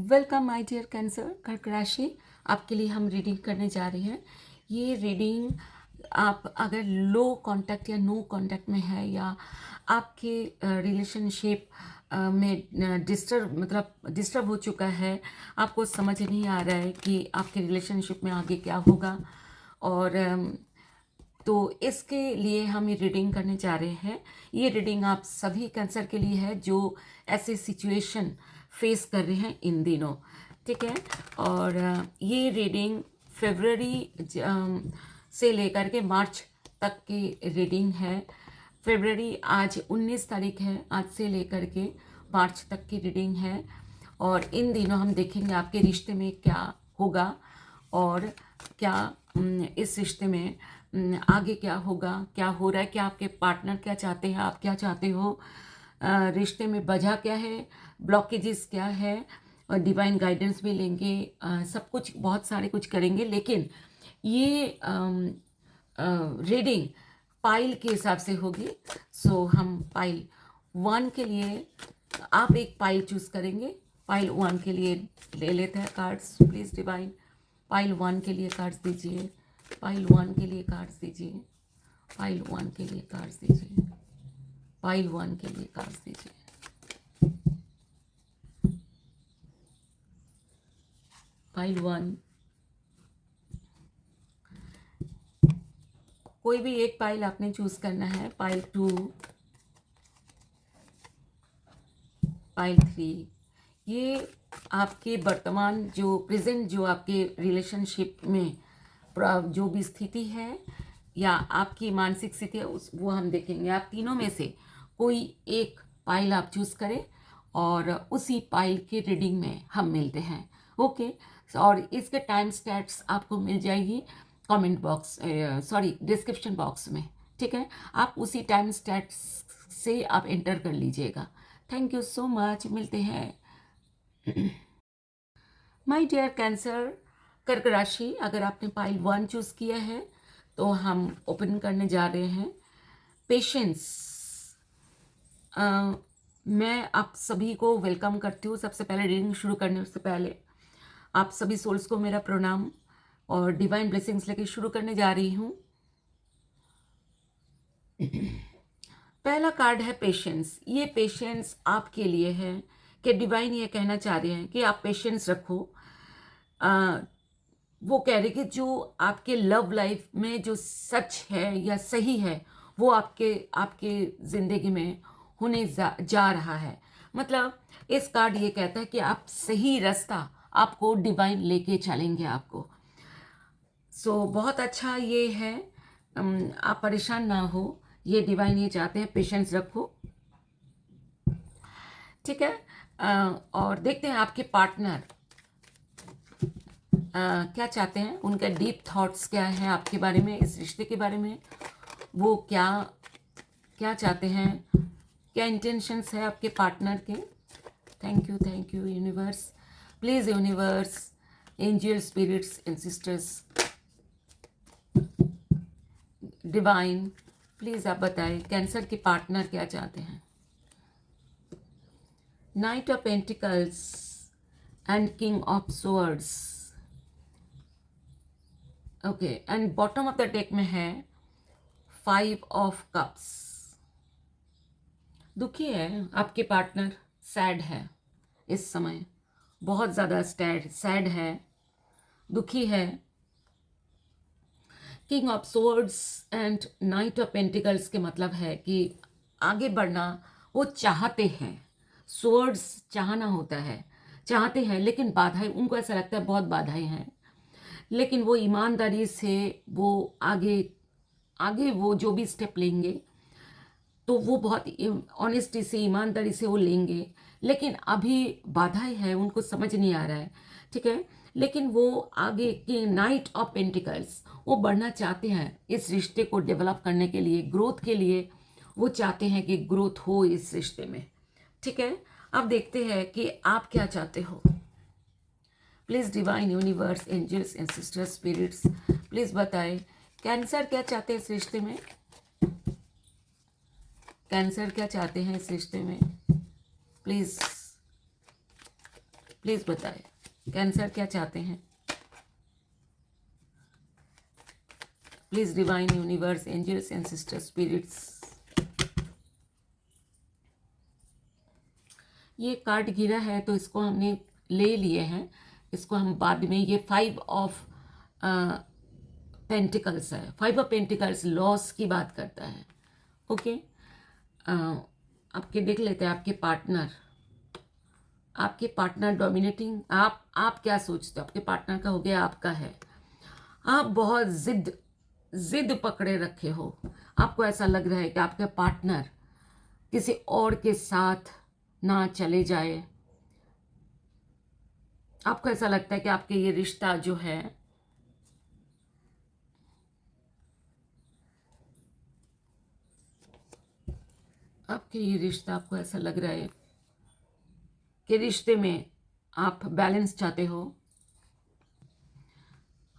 Welcome my dear cancer. कर्क राशि आपके लिए हम रीडिंग करने जा रहे हैं। ये रीडिंग आप अगर लो कांटेक्ट या नो कांटेक्ट में है या आपके रिलेशनशिप में डिस्टर्ब हो चुका है, आपको समझ नहीं आ रहा है कि आपके रिलेशनशिप में आगे क्या होगा, और तो इसके लिए हम ये रीडिंग करने जा रहे हैं। ये रीडिंग आप सभी कैंसर के लिए है जो ऐसे सिचुएशन फेस कर रहे हैं इन दिनों, ठीक है। और ये रीडिंग फरवरी से लेकर के मार्च तक की रीडिंग है। फरवरी आज 19 तारीख है, आज से लेकर के मार्च तक की रीडिंग है। और इन दिनों हम देखेंगे आपके रिश्ते में क्या होगा और क्या इस रिश्ते में आगे क्या होगा, क्या हो रहा है, क्या आपके पार्टनर क्या चाहते हैं, आप क्या चाहते हो, रिश्ते में वजह क्या है, ब्लॉकेजेस क्या है, और डिवाइन गाइडेंस भी लेंगे। सब कुछ बहुत सारे कुछ करेंगे, लेकिन ये रीडिंग पाइल के हिसाब से होगी। सो हम पाइल 1 के लिए आप एक पाइल चूज करेंगे। पाइल 1 के लिए ले लेते हैं कार्ड्स। प्लीज़ डिवाइन पाइल 1 के लिए कार्ड्स दीजिए। पाइल 1 के लिए कार्ड्स दीजिए। पाइल 1 के लिए कार्ड्स दीजिए। पाइल 1 के लिए कार्ड्स दीजिए। पाइल 1, कोई भी एक पाइल आपने चूज करना है। Pile 2, pile 3। ये आपके वर्तमान जो प्रेजेंट जो आपके रिलेशनशिप में जो भी स्थिति है या आपकी मानसिक स्थिति है वो हम देखेंगे। आप तीनों में से कोई एक पाइल आप चूज करें और उसी पाइल के रीडिंग में हम मिलते हैं, ओके। और इसके टाइम स्टैट्स आपको मिल जाएगी कमेंट बॉक्स, डिस्क्रिप्शन बॉक्स में, ठीक है। आप उसी टाइम स्टैट्स से आप एंटर कर लीजिएगा। थैंक यू सो मच, मिलते हैं। माय डियर कैंसर, कर्क राशि, अगर आपने पाइल 1 चूज किया है तो हम ओपन करने जा रहे हैं। पेशेंस। मैं आप सभी को वेलकम करती हूँ। सबसे पहले रीडिंग शुरू करने से पहले आप सभी सोल्स को मेरा प्रणाम और डिवाइन ब्लेसिंग्स लेके शुरू करने जा रही हूँ। पहला कार्ड है पेशेंस। ये पेशेंस आपके लिए है कि डिवाइन ये कहना चाह रहे हैं कि आप पेशेंस रखो। वो कह रहे कि जो आपके लव लाइफ में जो सच है या सही है वो आपके ज़िंदगी में होने जा रहा है। मतलब इस कार्ड ये कहता है कि आप सही रास्ता आपको डिवाइन लेके चलेंगे आपको। सो बहुत अच्छा ये है। आप परेशान ना हो, ये डिवाइन ये चाहते हैं पेशेंस रखो, ठीक है। और देखते हैं आपके पार्टनर क्या चाहते हैं, उनका डीप थॉट्स क्या है आपके बारे में, इस रिश्ते के बारे में। वो क्या क्या चाहते हैं, क्या इंटेंशंस है आपके पार्टनर के। Thank you universe. Please universe, angel spirits and sisters, divine, please आप बताएं कैंसर के पार्टनर क्या चाहते हैं। Knight of pentacles and king of swords, okay. And bottom of the deck में है 5 ऑफ कप्स। दुखी है आपके पार्टनर, सैड है इस समय, बहुत ज़्यादा सैड है, दुखी है। King of swords and knight of pentacles के मतलब है कि आगे बढ़ना वो चाहते हैं। सोर्ड्स चाहना होता है, चाहते हैं, लेकिन बाधाएं, उनको ऐसा लगता है बहुत बाधाएं हैं, लेकिन वो ईमानदारी से वो आगे आगे वो जो भी स्टेप लेंगे तो वो बहुत ऑनेस्टी से, ईमानदारी से वो लेंगे। लेकिन अभी बाधाएं हैं, उनको समझ नहीं आ रहा है, ठीक है। लेकिन वो आगे के नाइट ऑफ पेंटिकल्स वो बढ़ना चाहते हैं इस रिश्ते को डेवलप करने के लिए, ग्रोथ के लिए वो चाहते हैं कि ग्रोथ हो इस रिश्ते में, ठीक है। अब देखते हैं कि आप क्या चाहते हो। Please divine universe, angels and sisters, spirits, please बताएं कैंसर क्या चाहते हैं इस रिश्ते में। कैंसर क्या चाहते हैं इस रिश्ते में, प्लीज़ प्लीज बताएं कैंसर क्या चाहते हैं। Please divine universe, angels and sister spirits. ये कार्ड गिरा है तो इसको हमने ले लिए हैं, इसको हम बाद में, ये 5 ऑफ पेंटिकल्स है। 5 ऑफ पेंटिकल्स लॉस की बात करता है। ओके, आपके देख लेते हैं आपके पार्टनर डोमिनेटिंग। आप क्या सोचते हो, आपके पार्टनर का हो गया, आपका है। आप बहुत जिद पकड़े रखे हो। आपको ऐसा लग रहा है कि आपका पार्टनर किसी और के साथ ना चले जाए। आपको ऐसा लगता है कि आपके ये रिश्ता जो है आपको ऐसा लग रहा है कि रिश्ते में आप बैलेंस चाहते हो।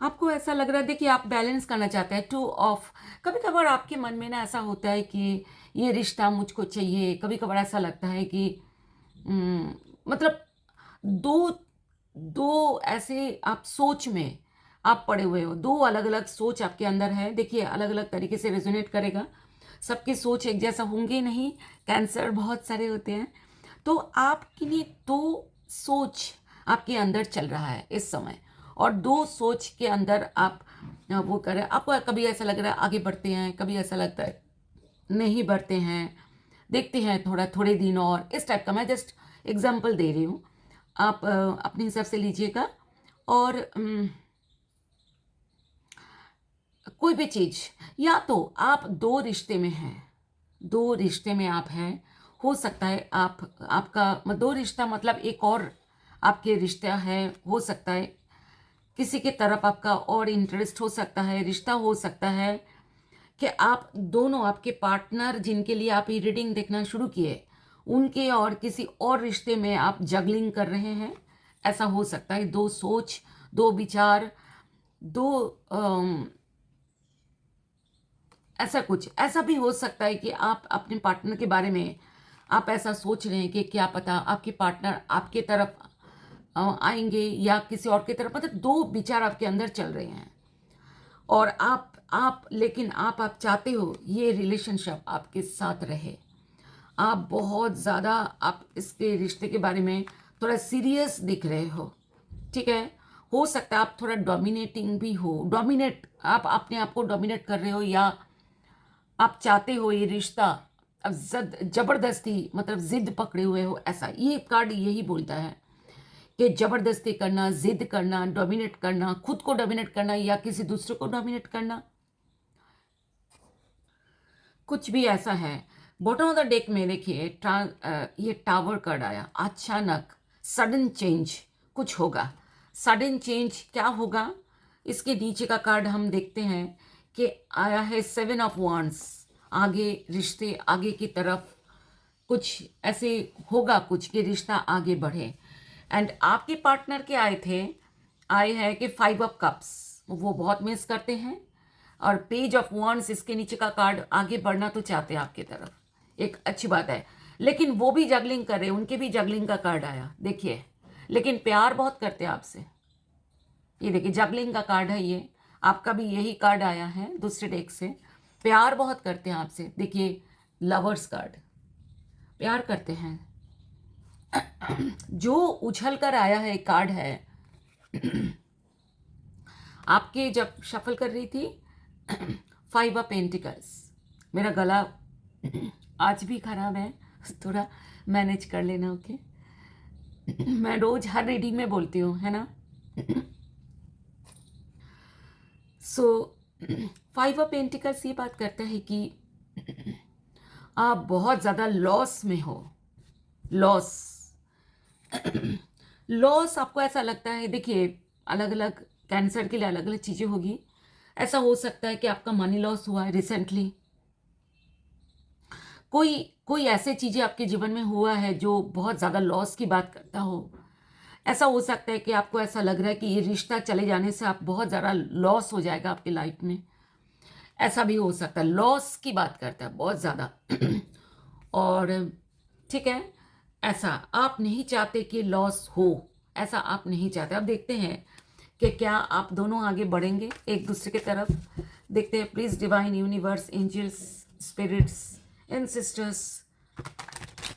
आपको ऐसा लग रहा है, देखिए आप बैलेंस करना चाहते हैं। 2 ऑफ, कभी कभार आपके मन में ना ऐसा होता है कि ये रिश्ता मुझको चाहिए। कभी कभार ऐसा लगता है कि मतलब दो दो ऐसे आप सोच में आप पड़े हुए हो। 2 अलग अलग सोच आपके अंदर है। देखिए अलग अलग तरीके से रेजोनेट करेगा, सबकी सोच एक जैसा होंगे नहीं, कैंसर बहुत सारे होते हैं। तो आपके लिए 2 सोच आपके अंदर चल रहा है इस समय, और 2 सोच के अंदर आप वो कर रहे हैं। आपको कभी ऐसा लग रहा है आगे बढ़ते हैं, कभी ऐसा लगता है नहीं बढ़ते हैं, देखते हैं थोड़े दिन और, इस टाइप का। मैं जस्ट एग्जाम्पल दे रही हूँ, आप अपने हिसाब से लीजिएगा। और कोई भी चीज़, या तो आप 2 रिश्ते में हैं, 2 रिश्ते में आप हैं। हो सकता है आपका 2 रिश्ता मतलब एक और आपके रिश्ता है, हो सकता है किसी की तरफ आपका और इंटरेस्ट हो सकता है, रिश्ता हो सकता है कि आप दोनों, आपके पार्टनर जिनके लिए आप ये रीडिंग देखना शुरू किए, उनके और किसी और रिश्ते में आप जगलिंग कर रहे हैं। ऐसा हो सकता है। 2 सोच, 2 विचार, 2 ऐसा कुछ, ऐसा भी हो सकता है कि आप अपने पार्टनर के बारे में आप ऐसा सोच रहे हैं कि क्या पता आपके पार्टनर आपके तरफ आएंगे या किसी और की तरफ। मतलब 2 विचार आपके अंदर चल रहे हैं, और लेकिन आप चाहते हो ये रिलेशनशिप आपके साथ रहे। आप बहुत ज़्यादा आप इसके रिश्ते के बारे में थोड़ा सीरियस दिख रहे हो, ठीक है। हो सकता है आप थोड़ा डोमिनेटिंग भी हो, आप अपने आप को डोमिनेट कर रहे हो, या आप चाहते हो ये रिश्ता अब जबरदस्ती, मतलब जिद पकड़े हुए हो। ऐसा ये कार्ड यही बोलता है कि जबरदस्ती करना, जिद करना, डोमिनेट करना, खुद को डोमिनेट करना या किसी दूसरे को डोमिनेट करना, कुछ भी ऐसा है। बॉटम ऑफ द डेक में देखिए ये टावर कार्ड आया। अचानक सडन चेंज कुछ होगा। सडन चेंज क्या होगा, इसके नीचे का कार्ड हम देखते हैं कि आया है 7 ऑफ वांड्स। आगे रिश्ते, आगे की तरफ कुछ ऐसे होगा, कुछ कि रिश्ता आगे बढ़े। एंड आपके पार्टनर के आए हैं कि 5 ऑफ कप्स, वो बहुत मिस करते हैं। और पेज ऑफ वांड्स, इसके नीचे का कार्ड, आगे बढ़ना तो चाहते हैं आपकी तरफ, एक अच्छी बात है। लेकिन वो भी जगलिंग कर रहे हैं, उनके भी जगलिंग का कार्ड आया देखिए। लेकिन प्यार बहुत करते हैं आपसे। ये देखिए जगलिंग का कार्ड है ये, आपका भी यही कार्ड आया है दूसरे डेक से। प्यार बहुत करते हैं आपसे। देखिए लवर्स कार्ड, प्यार करते हैं। जो उछल कर आया है कार्ड है, आपके जब शफल कर रही थी 5 ऑफ पेंटिकल्स। मेरा गला आज भी खराब है, थोड़ा मैनेज कर लेना, ओके। मैं रोज हर रीडिंग में बोलती हूँ, है ना। सो 5 ऑफ पेंटिकल्स ये बात करता है कि आप बहुत ज़्यादा लॉस में हो। लॉस आपको ऐसा लगता है। देखिए अलग अलग कैंसर के लिए अलग अलग चीज़ें होगी। ऐसा हो सकता है कि आपका मनी लॉस हुआ है रिसेंटली। कोई ऐसे चीज़ें आपके जीवन में हुआ है जो बहुत ज़्यादा लॉस की बात करता हो। ऐसा हो सकता है कि आपको ऐसा लग रहा है कि ये रिश्ता चले जाने से आप बहुत ज़्यादा लॉस हो जाएगा आपकी लाइफ में। ऐसा भी हो सकता है, लॉस की बात करता है बहुत ज़्यादा। और ठीक है, ऐसा आप नहीं चाहते कि लॉस हो, ऐसा आप नहीं चाहते। अब देखते हैं कि क्या आप दोनों आगे बढ़ेंगे एक दूसरे की तरफ। देखते हैं, please divine universe, angels, spirits and sisters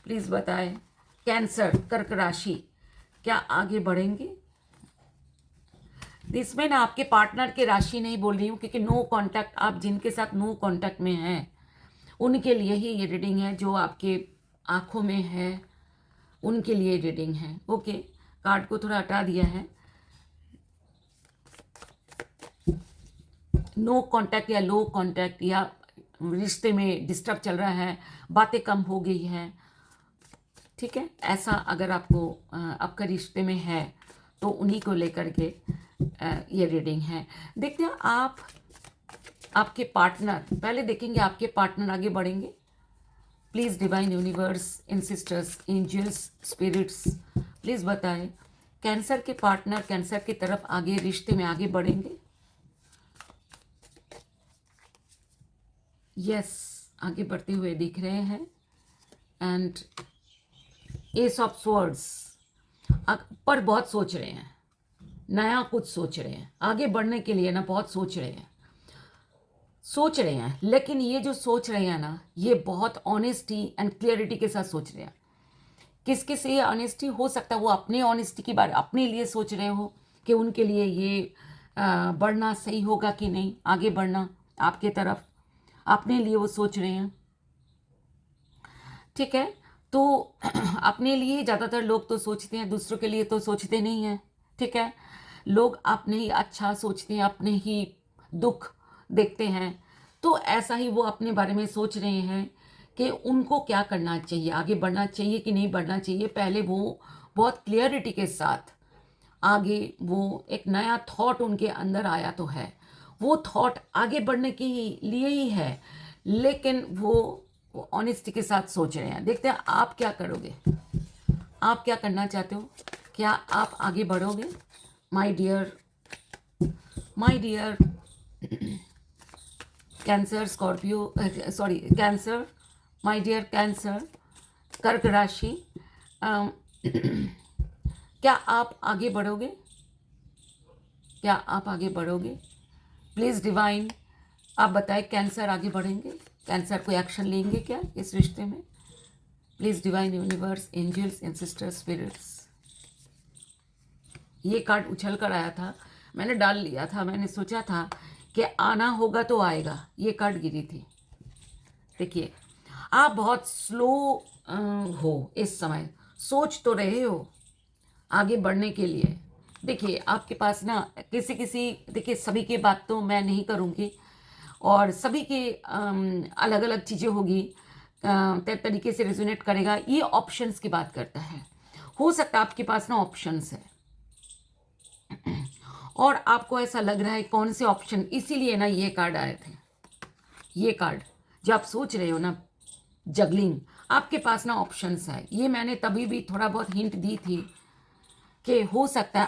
please बताएं, कैंसर कर्क राशि क्या आगे बढ़ेंगे। इसमें ना आपके पार्टनर की राशि नहीं बोल रही हूँ, क्योंकि नो कांटेक्ट, आप जिनके साथ नो कांटेक्ट में हैं उनके लिए ही ये रीडिंग है। जो आपके आंखों में है उनके लिए रीडिंग है। ओके, कार्ड को थोड़ा हटा दिया है। नो कांटेक्ट या लो कांटेक्ट, या रिश्ते में डिस्टर्ब चल रहा है, बातें कम हो गई हैं, ठीक है। ऐसा अगर आपको आपका रिश्ते में है तो उन्हीं को लेकर के ये रीडिंग है। देखते हैं आप आपके पार्टनर, पहले देखेंगे आपके पार्टनर आगे बढ़ेंगे। Please divine universe, ancestors, angels, spirits please बताएं, कैंसर के पार्टनर कैंसर की तरफ आगे रिश्ते में आगे बढ़ेंगे। यस, आगे बढ़ते हुए दिख रहे हैं। एंड एस ऑफ स्वर्ड्स, पर बहुत सोच रहे हैं, नया कुछ सोच रहे हैं, आगे बढ़ने के लिए ना बहुत सोच रहे हैं, लेकिन ये जो सोच रहे हैं ना, ये बहुत ऑनेस्टी एंड क्लियरिटी के साथ सोच रहे हैं। किसके से ये ऑनेस्टी हो सकता है, वो अपने ऑनेस्टी की बात अपने लिए सोच रहे हो कि उनके लिए ये बढ़ना सही होगा कि नहीं, आगे बढ़ना आपके तरफ, अपने लिए वो सोच रहे हैं, ठीक है। तो अपने लिए ज़्यादातर लोग तो सोचते हैं, दूसरों के लिए तो सोचते नहीं हैं, ठीक है। लोग अपने ही अच्छा सोचते हैं, अपने ही दुख देखते हैं। तो ऐसा ही वो अपने बारे में सोच रहे हैं कि उनको क्या करना चाहिए, आगे बढ़ना चाहिए कि नहीं बढ़ना चाहिए। पहले वो बहुत क्लियरिटी के साथ आगे, वो एक नया थॉट उनके अंदर आया तो है, वो थॉट आगे बढ़ने के लिए ही है, लेकिन वो ऑनेस्टी के साथ सोच रहे हैं। देखते हैं आप क्या करोगे, आप क्या करना चाहते हो, क्या आप आगे बढ़ोगे। My dear cancer, scorpio, sorry cancer, my dear cancer, कर्क राशि, क्या आप आगे बढ़ोगे, क्या आप आगे बढ़ोगे। प्लीज़ डिवाइन आप बताएं, कैंसर आगे बढ़ेंगे, कैंसर कोई एक्शन लेंगे क्या इस रिश्ते में। Please divine universe, angels, ancestors, spirits. ये कार्ड उछल कर आया था, मैंने डाल लिया था, मैंने सोचा था कि आना होगा तो आएगा, ये कार्ड गिरी थी। देखिए, आप बहुत स्लो हो इस समय, सोच तो रहे हो आगे बढ़ने के लिए। देखिए आपके पास ना देखिए सभी की बात तो मैं नहीं करूँगी, और सभी के अलग अलग चीज़ें होगी, तरीके से रेजोनेट करेगा। ये ऑप्शंस की बात करता है, हो सकता है आपके पास ना ऑप्शंस है और आपको ऐसा लग रहा है कौन से ऑप्शन, इसीलिए ना ये कार्ड आए थे। ये कार्ड जो आप सोच रहे हो ना, जगलिंग, आपके पास ना ऑप्शंस है। ये मैंने तभी भी थोड़ा बहुत हिंट दी थी कि हो सकता है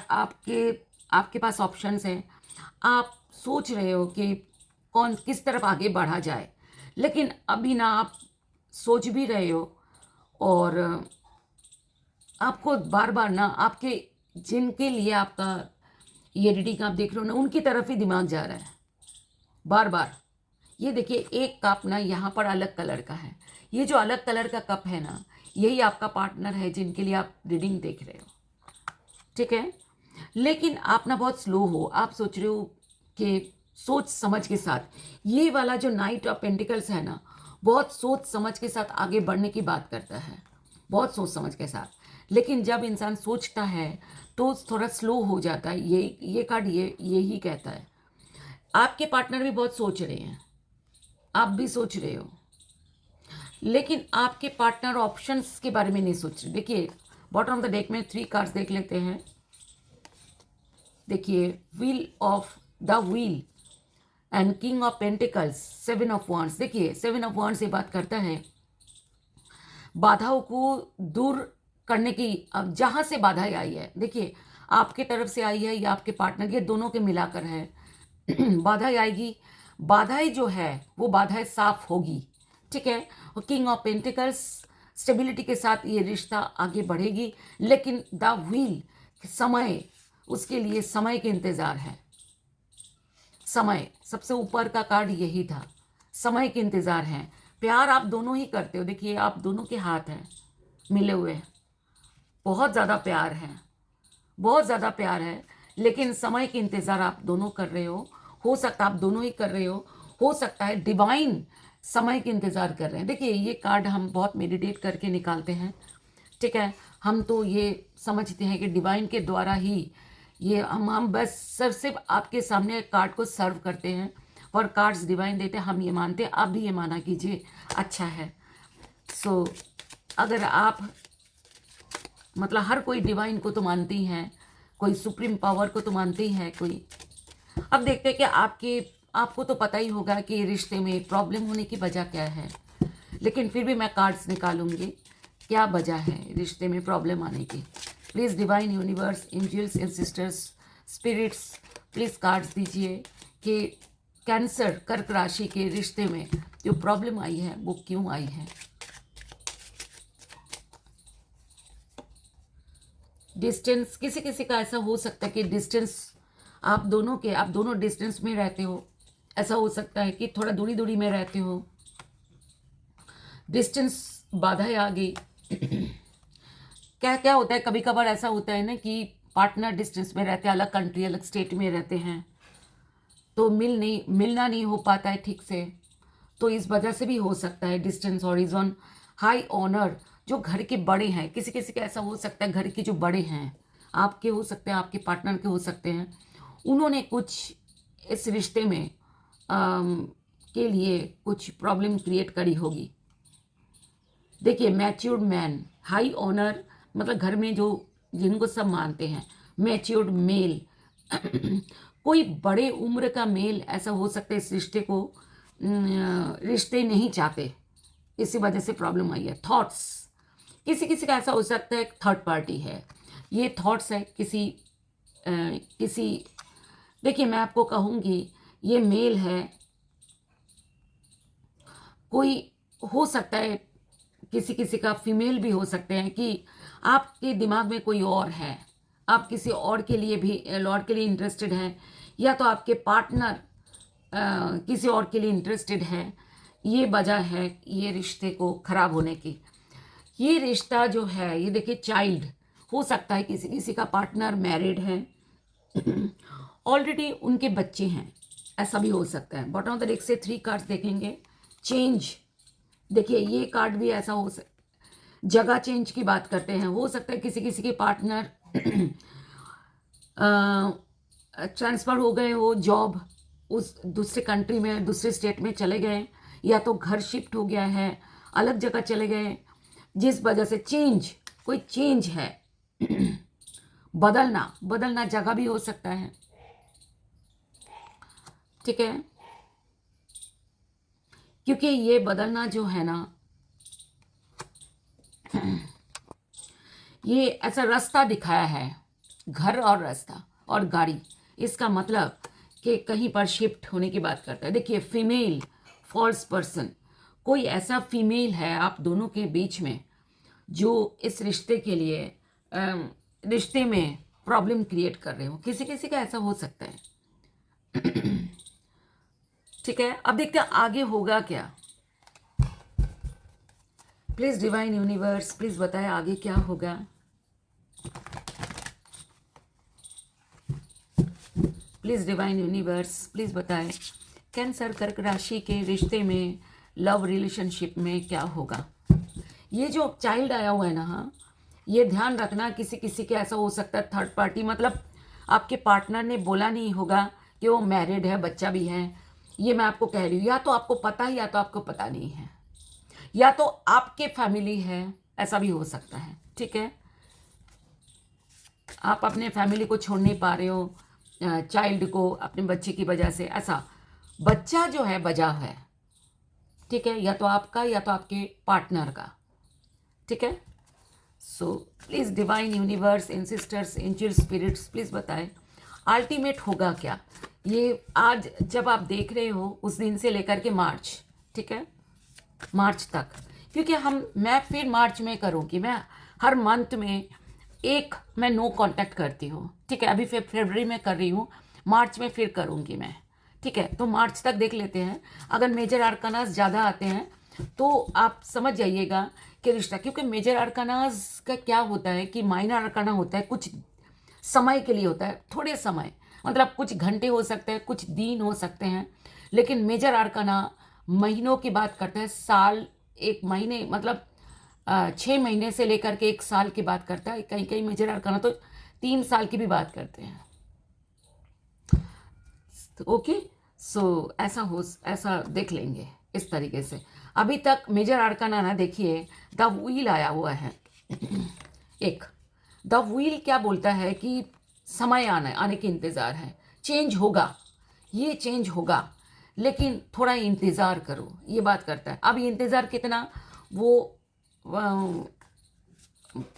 आपके पास ऑप्शंस हैं। आप सोच रहे हो कि किस तरफ आगे बढ़ा जाए, लेकिन अभी ना आप सोच भी रहे हो, और आपको बार बार ना आपके जिनके लिए आपका ये रीडिंग आप देख रहे हो ना, उनकी तरफ ही दिमाग जा रहा है बार बार। ये देखिए, एक कप ना यहाँ पर अलग कलर का है, ये जो अलग कलर का कप है ना, यही आपका पार्टनर है जिनके लिए आप रीडिंग देख रहे हो, ठीक है। लेकिन आप ना बहुत स्लो हो, आप सोच रहे हो कि सोच समझ के साथ, ये वाला जो नाइट ऑफ पेंटिकल्स है ना, बहुत सोच समझ के साथ आगे बढ़ने की बात करता है, बहुत सोच समझ के साथ। लेकिन जब इंसान सोचता है तो थोड़ा स्लो हो जाता है। ये कार्ड यही कहता है। आपके पार्टनर भी बहुत सोच रहे हैं, आप भी सोच रहे हो, लेकिन आपके पार्टनर ऑप्शंस के बारे में नहीं सोच रहे। देखिए बॉटम ऑफ द डेक में 3 कार्ड्स देख लेते हैं। देखिए, wheel and king of pentacles, 7 of wands. देखिए 7 ऑफ वांड्स ये बात करता है बाधाओं को दूर करने की। अब जहाँ से बाधाएं आई है, देखिए आपके तरफ से आई है या आपके पार्टनर के, दोनों के मिलाकर है। बाधाएं आएगी, बाधाएं जो है वो बाधाएं साफ होगी, ठीक है। और किंग ऑफ पेंटिकल्स, स्टेबिलिटी के साथ ये रिश्ता आगे बढ़ेगी। लेकिन द व्हील, समय, उसके लिए समय के इंतज़ार है। समय सबसे ऊपर का कार्ड यही था, समय के इंतज़ार है। प्यार आप दोनों ही करते हो, देखिए आप दोनों के हाथ हैं मिले हुए, बहुत ज़्यादा प्यार है, बहुत ज़्यादा प्यार है, लेकिन समय के इंतज़ार आप दोनों कर रहे हो सकता है आप दोनों ही कर रहे हो सकता है डिवाइन समय के इंतज़ार कर रहे हैं। देखिए ये कार्ड हम बहुत मेडिटेट करके निकालते हैं, ठीक है। हम तो ये समझते हैं कि डिवाइन के द्वारा ही ये हम बस सिर्फ आपके सामने कार्ड को सर्व करते हैं और कार्ड्स डिवाइन देते हैं, हम ये मानते हैं, आप भी ये माना कीजिए, अच्छा है। सो अगर आप मतलब हर कोई डिवाइन को तो मानती हैं, कोई सुप्रीम पावर को तो मानते ही है कोई। अब देखते हैं कि आपको तो पता ही होगा कि रिश्ते में प्रॉब्लम होने की वजह क्या है, लेकिन फिर भी मैं कार्ड्स निकालूंगी क्या वजह है रिश्ते में प्रॉब्लम आने की। Please divine universe, angels and sisters, spirits, please cards दीजिए कि कैंसर कर्क राशि के रिश्ते में जो प्रॉब्लम आई है वो क्यों आई है। डिस्टेंस, किसी किसी का ऐसा हो सकता है कि डिस्टेंस आप दोनों डिस्टेंस में रहते हो, ऐसा हो सकता है कि थोड़ा दूरी दूरी में रहते हो, डिस्टेंस बाधाएं आ गई। क्या क्या होता है, कभी कभार ऐसा होता है ना कि पार्टनर डिस्टेंस में रहते हैं, अलग कंट्री अलग स्टेट में रहते हैं, तो मिलना नहीं हो पाता है ठीक से, तो इस वजह से भी हो सकता है डिस्टेंस। हॉरिजॉन, हाई ऑनर, जो घर के बड़े हैं, किसी किसी का ऐसा हो सकता है घर के जो बड़े हैं, आपके हो सकते हैं, आपके पार्टनर के हो सकते हैं, उन्होंने कुछ इस रिश्ते में के लिए कुछ प्रॉब्लम क्रिएट करी होगी। देखिए मैच्योर्ड मैन, हाई ऑनर, मतलब घर में जो जिनको सब मानते हैं, मैच्योर्ड मेल कोई बड़े उम्र का मेल ऐसा हो सकता है इस रिश्ते नहीं चाहते, इसी वजह से प्रॉब्लम आई है। थॉट्स, किसी किसी का ऐसा हो सकता है थर्ड पार्टी है, ये थॉट्स है किसी देखिए मैं आपको कहूँगी ये मेल है, कोई हो सकता है किसी किसी का फीमेल भी हो सकते हैं कि आपके दिमाग में कोई और है, आप किसी और के लिए इंटरेस्टेड हैं, या तो आपके पार्टनर किसी और के लिए इंटरेस्टेड है। ये वजह है ये रिश्ते को खराब होने की। ये रिश्ता जो है ये देखिए चाइल्ड हो सकता है, किसी किसी का पार्टनर मैरिड है, ऑलरेडी उनके बच्चे हैं, ऐसा भी हो सकता है। बॉटम ऑफ द डेक से 3 कार्ड्स देखेंगे। चेंज, देखिए ये कार्ड भी ऐसा हो सकता, जगह चेंज की बात करते हैं, हो सकता है किसी किसी के पार्टनर ट्रांसफ़र हो गए हो, जॉब उस दूसरे कंट्री में दूसरे स्टेट में चले गए, या तो घर शिफ्ट हो गया है, अलग जगह चले गए, जिस वजह से कोई चेंज है। बदलना जगह भी हो सकता है, ठीक है, क्योंकि ये बदलना जो है ना, ये ऐसा रास्ता दिखाया है, घर और रास्ता और गाड़ी, इसका मतलब कि कहीं पर शिफ्ट होने की बात करता है। देखिए फीमेल, फॉल्स पर्सन, कोई ऐसा फीमेल है आप दोनों के बीच में जो इस रिश्ते के लिए रिश्ते में प्रॉब्लम क्रिएट कर रहे हो, किसी किसी का ऐसा हो सकता है। ठीक है, अब देखते हैं आगे होगा क्या। प्लीज डिवाइन यूनिवर्स प्लीज बताएं आगे क्या होगा। प्लीज डिवाइन यूनिवर्स प्लीज बताएं कैंसर कर्क राशि के रिश्ते में, लव रिलेशनशिप में क्या होगा। ये जो चाइल्ड आया हुआ है ना, हाँ, ये ध्यान रखना, किसी किसी के ऐसा हो सकता है थर्ड पार्टी, मतलब आपके पार्टनर ने बोला नहीं होगा कि वो मैरिड है, बच्चा भी है। ये मैं आपको कह रही हूँ, या तो आपको पता है या तो आपको पता नहीं है, या तो आपके फैमिली है, ऐसा भी हो सकता है। ठीक है, आप अपने फैमिली को छोड़ नहीं पा रहे हो, चाइल्ड को अपने बच्चे की वजह से, ऐसा बच्चा जो है वजह है। ठीक है, या तो आपका या तो आपके पार्टनर का। ठीक है, so please divine universe, ancestors, angel spirits please बताएं अल्टीमेट होगा क्या। ये आज जब आप देख रहे हो उस दिन से लेकर के मार्च, ठीक है, मार्च तक, क्योंकि मैं फिर मार्च में करूँगी, मैं हर मंथ में एक मैं नो कांटेक्ट करती हूँ, ठीक है। अभी फरवरी में कर रही हूँ, मार्च में फिर करूँगी मैं, ठीक है। तो मार्च तक देख लेते हैं। अगर मेजर आर्कानास ज़्यादा आते हैं तो आप समझ जाइएगा कि रिश्ता, क्योंकि मेजर आर्कानास का क्या होता है कि माइनर आर्काना होता है कुछ समय के लिए होता है, थोड़े समय, मतलब कुछ घंटे हो सकते हैं, कुछ दिन हो सकते हैं। लेकिन मेजर आर्काना महीनों की बात करते हैं, साल, एक महीने, मतलब 6 महीने से लेकर के 1 साल की बात करता है। कहीं कहीं मेजर आर्काना तो 3 साल की भी बात करते हैं। तो ओके, सो ऐसा देख लेंगे इस तरीके से। अभी तक मेजर आर्काना ना देखिए, द व्हील आया हुआ है। एक द व्हील क्या बोलता है कि समय आने के इंतज़ार है, चेंज होगा, ये चेंज होगा, लेकिन थोड़ा इंतज़ार करो, ये बात करता है। अब इंतज़ार कितना, वो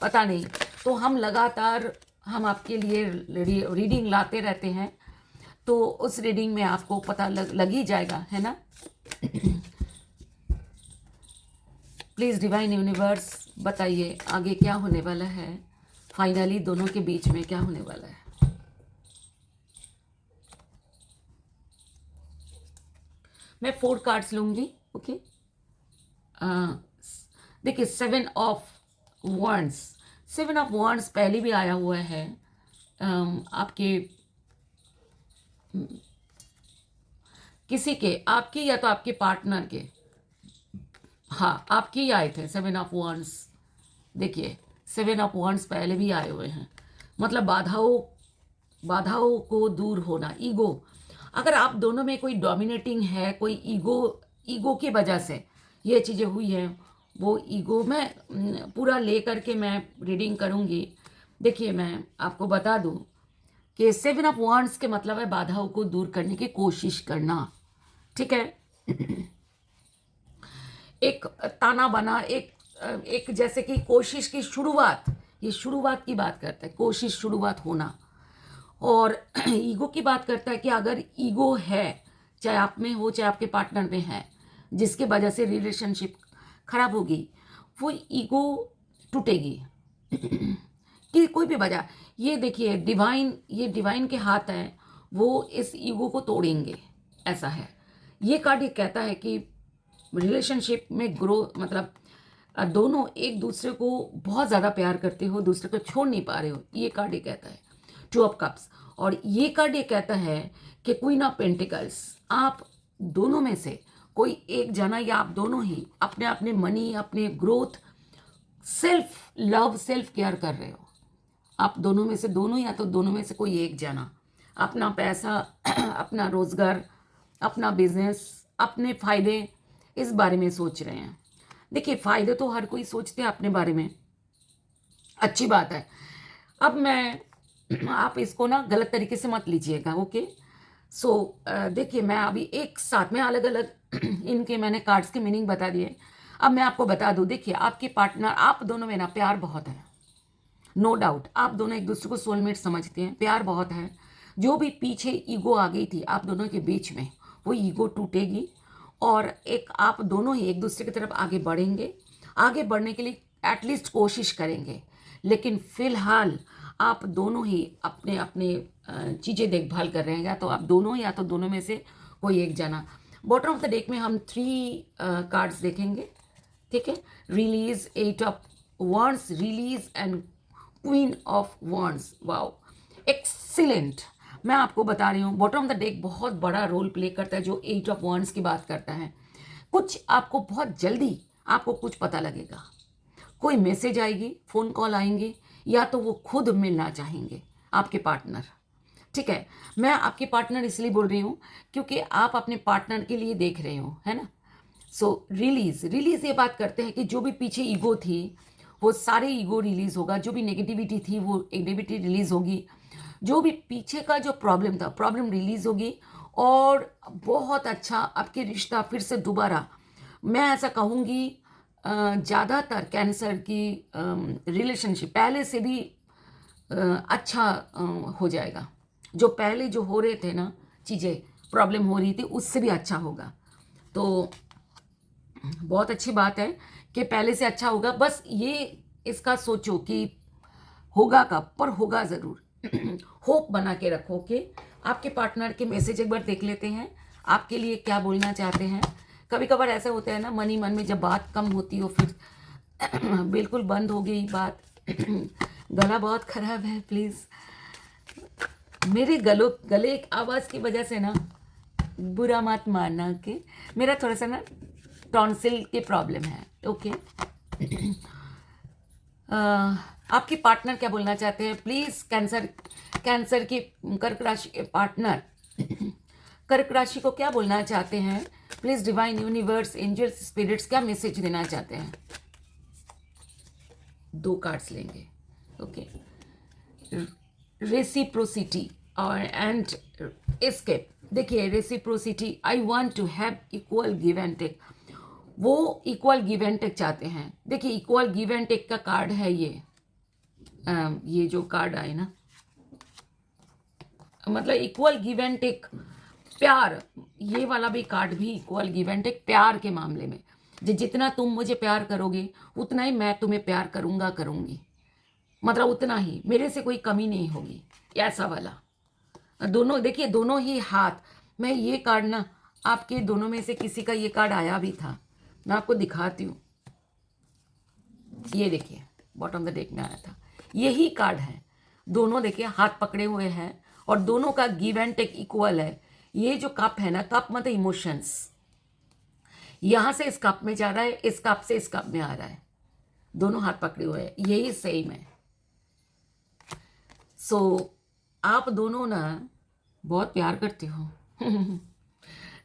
पता नहीं। तो हम लगातार हम आपके लिए रीडिंग लाते रहते हैं, तो उस रीडिंग में आपको पता लग ही जाएगा, है ना। प्लीज़ डिवाइन यूनिवर्स बताइए आगे क्या होने वाला है, फाइनली दोनों के बीच में क्या होने वाला है। मैं 4 कार्ड्स लूँगी, ओके। देखिए 7 ऑफ वॉन्ड्स, 7 ऑफ वॉन्ड्स पहले भी आया हुआ है आपके किसी के, आपके या तो आपके पार्टनर के, हाँ आपके ही आए थे 7 ऑफ वॉन्ड्स। देखिए 7 ऑफ वॉन्ड्स पहले भी आए हुए हैं, मतलब बाधाओं को दूर होना, ईगो। अगर आप दोनों में कोई डोमिनेटिंग है, कोई ईगो की वजह से ये चीज़ें हुई हैं, वो ईगो में पूरा ले करके मैं रीडिंग करूँगी। देखिए मैं आपको बता दूँ कि 7 ऑफ वॉन्ड्स के मतलब है बाधाओं को दूर करने की कोशिश करना, ठीक है। एक ताना बना, एक जैसे कि कोशिश की शुरुआत, ये शुरुआत की बात करता है, कोशिश शुरुआत होना। और ईगो की बात करता है कि अगर ईगो है, चाहे आप में हो चाहे आपके पार्टनर में है, जिसके वजह से रिलेशनशिप खराब होगी, वो ईगो टूटेगी कि कोई भी वजह। ये देखिए ये डिवाइन के हाथ है, वो इस ईगो को तोड़ेंगे, ऐसा है। ये कार्ड ये कहता है कि रिलेशनशिप में ग्रो, मतलब दोनों एक दूसरे को बहुत ज़्यादा प्यार करते हो, दूसरे को छोड़ नहीं पा रहे हो, ये कार्ड ये कहता है। 2 ऑफ कप्स। और ये कार्ड ये कहता है कि क्वीन ऑफ पेंटिकल्स, आप दोनों में से कोई एक जना या आप दोनों ही अपने अपने मनी, अपने growth, self love, self care कर रहे हो। आप दोनों में से दोनों, या तो दोनों में से कोई एक जना अपना पैसा अपना रोज़गार, अपना बिजनेस, अपने फ़ायदे, इस बारे में सोच रहे हैं। देखिए फ़ायदे तो हर कोई सोचते हैं अपने बारे में, अच्छी बात है। अब मैं आप इसको ना गलत तरीके से मत लीजिएगा, ओके। सो देखिए मैं अभी एक साथ में अलग अलग इनके मैंने कार्ड्स के मीनिंग बता दिए। अब मैं आपको बता दूं, देखिए आपके पार्टनर, आप दोनों में ना प्यार बहुत है, नो डाउट। आप दोनों एक दूसरे को सोलमेट समझते हैं, प्यार बहुत है। जो भी पीछे ईगो आ गई थी आप दोनों के बीच में, वो ईगो टूटेगी और एक आप दोनों ही एक दूसरे की तरफ आगे बढ़ेंगे। आगे बढ़ने के लिए एटलीस्ट कोशिश करेंगे, लेकिन फिलहाल आप दोनों ही अपने अपने चीज़ें देखभाल कर रहे हैं, या तो आप दोनों, या तो दोनों में से कोई एक जना। बॉटम ऑफ द डेक में हम 3 कार्ड्स देखेंगे, ठीक है। Release, 8 of wands, release and queen of wands. Wow, excellent. मैं आपको बता रही हूँ बॉटम ऑफ द डेक बहुत बड़ा रोल प्ले करता है, जो 8 ऑफ वॉन्ड्स की बात करता है। कुछ आपको बहुत जल्दी आपको कुछ पता लगेगा, कोई मैसेज आएगी, फ़ोन कॉल आएंगे, या तो वो खुद मिलना चाहेंगे आपके पार्टनर, ठीक है। मैं आपके पार्टनर इसलिए बोल रही हूँ क्योंकि आप अपने पार्टनर के लिए देख रहे हो, है ना। सो रिलीज ये बात करते हैं कि जो भी पीछे ईगो थी वो सारे ईगो रिलीज होगा, जो भी नेगेटिविटी थी वो नेगेटिविटी रिलीज होगी, जो भी पीछे का जो प्रॉब्लम था प्रॉब्लम रिलीज होगी, और बहुत अच्छा आपके रिश्ता फिर से दोबारा, मैं ऐसा कहूँगी ज़्यादातर कैंसर की रिलेशनशिप पहले से भी अच्छा हो जाएगा। जो पहले जो हो रहे थे ना चीज़ें, प्रॉब्लम हो रही थी, उससे भी अच्छा होगा। तो बहुत अच्छी बात है कि पहले से अच्छा होगा। बस ये इसका सोचो कि होगा कब, पर होगा ज़रूर। होप बना के रखो कि आपके पार्टनर के मैसेज एक बार देख लेते हैं, आपके लिए क्या बोलना चाहते हैं। कभी कभार ऐसा होता है ना, मन ही मन में जब बात कम होती हो फिर बिल्कुल बंद हो गई बात। गला बहुत ख़राब है, प्लीज़ मेरे गले की आवाज़ की वजह से ना बुरा मत मानना कि मेरा थोड़ा सा ना टॉन्सिल के प्रॉब्लम है। ओके, आपके पार्टनर क्या बोलना चाहते हैं प्लीज़। कैंसर की कर्क राशि के पार्टनर कर्क राशि को क्या बोलना चाहते हैं please. Divine universe, angels, spirits क्या मैसेज देना चाहते हैं। 2 कार्ड्स लेंगे। ओके, रेसिप्रोसिटी और एंड एस्केप। देखिए reciprocity, I want to have equal give and take. वो इक्वल गिव एंड टेक चाहते हैं। देखिए इक्वल गिव एंड टेक का कार्ड है ये जो कार्ड आए ना, मतलब इक्वल गिव एंड टेक, प्यार। ये वाला भी कार्ड भी इक्वल गिव एंड टेक, प्यार के मामले में जितना तुम मुझे प्यार करोगे उतना ही मैं तुम्हें प्यार करूंगी, मतलब उतना ही, मेरे से कोई कमी नहीं होगी, ऐसा वाला। दोनों देखिए, दोनों ही हाथ। मैं ये कार्ड ना, आपके दोनों में से किसी का ये कार्ड आया भी था, मैं आपको दिखाती हूँ। ये देखिए बॉटम द डेक में आया था, यही कार्ड है। दोनों देखिए हाथ पकड़े हुए हैं और दोनों का गिव एंड टेक इक्वल है। ये जो कप है ना, कप मतलब इमोशंस, यहां से इस कप में जा रहा है, इस कप से इस कप में आ रहा है, दोनों हाथ पकड़े हुए हैं, यही सेम है। सो आप दोनों ना बहुत प्यार करते हो।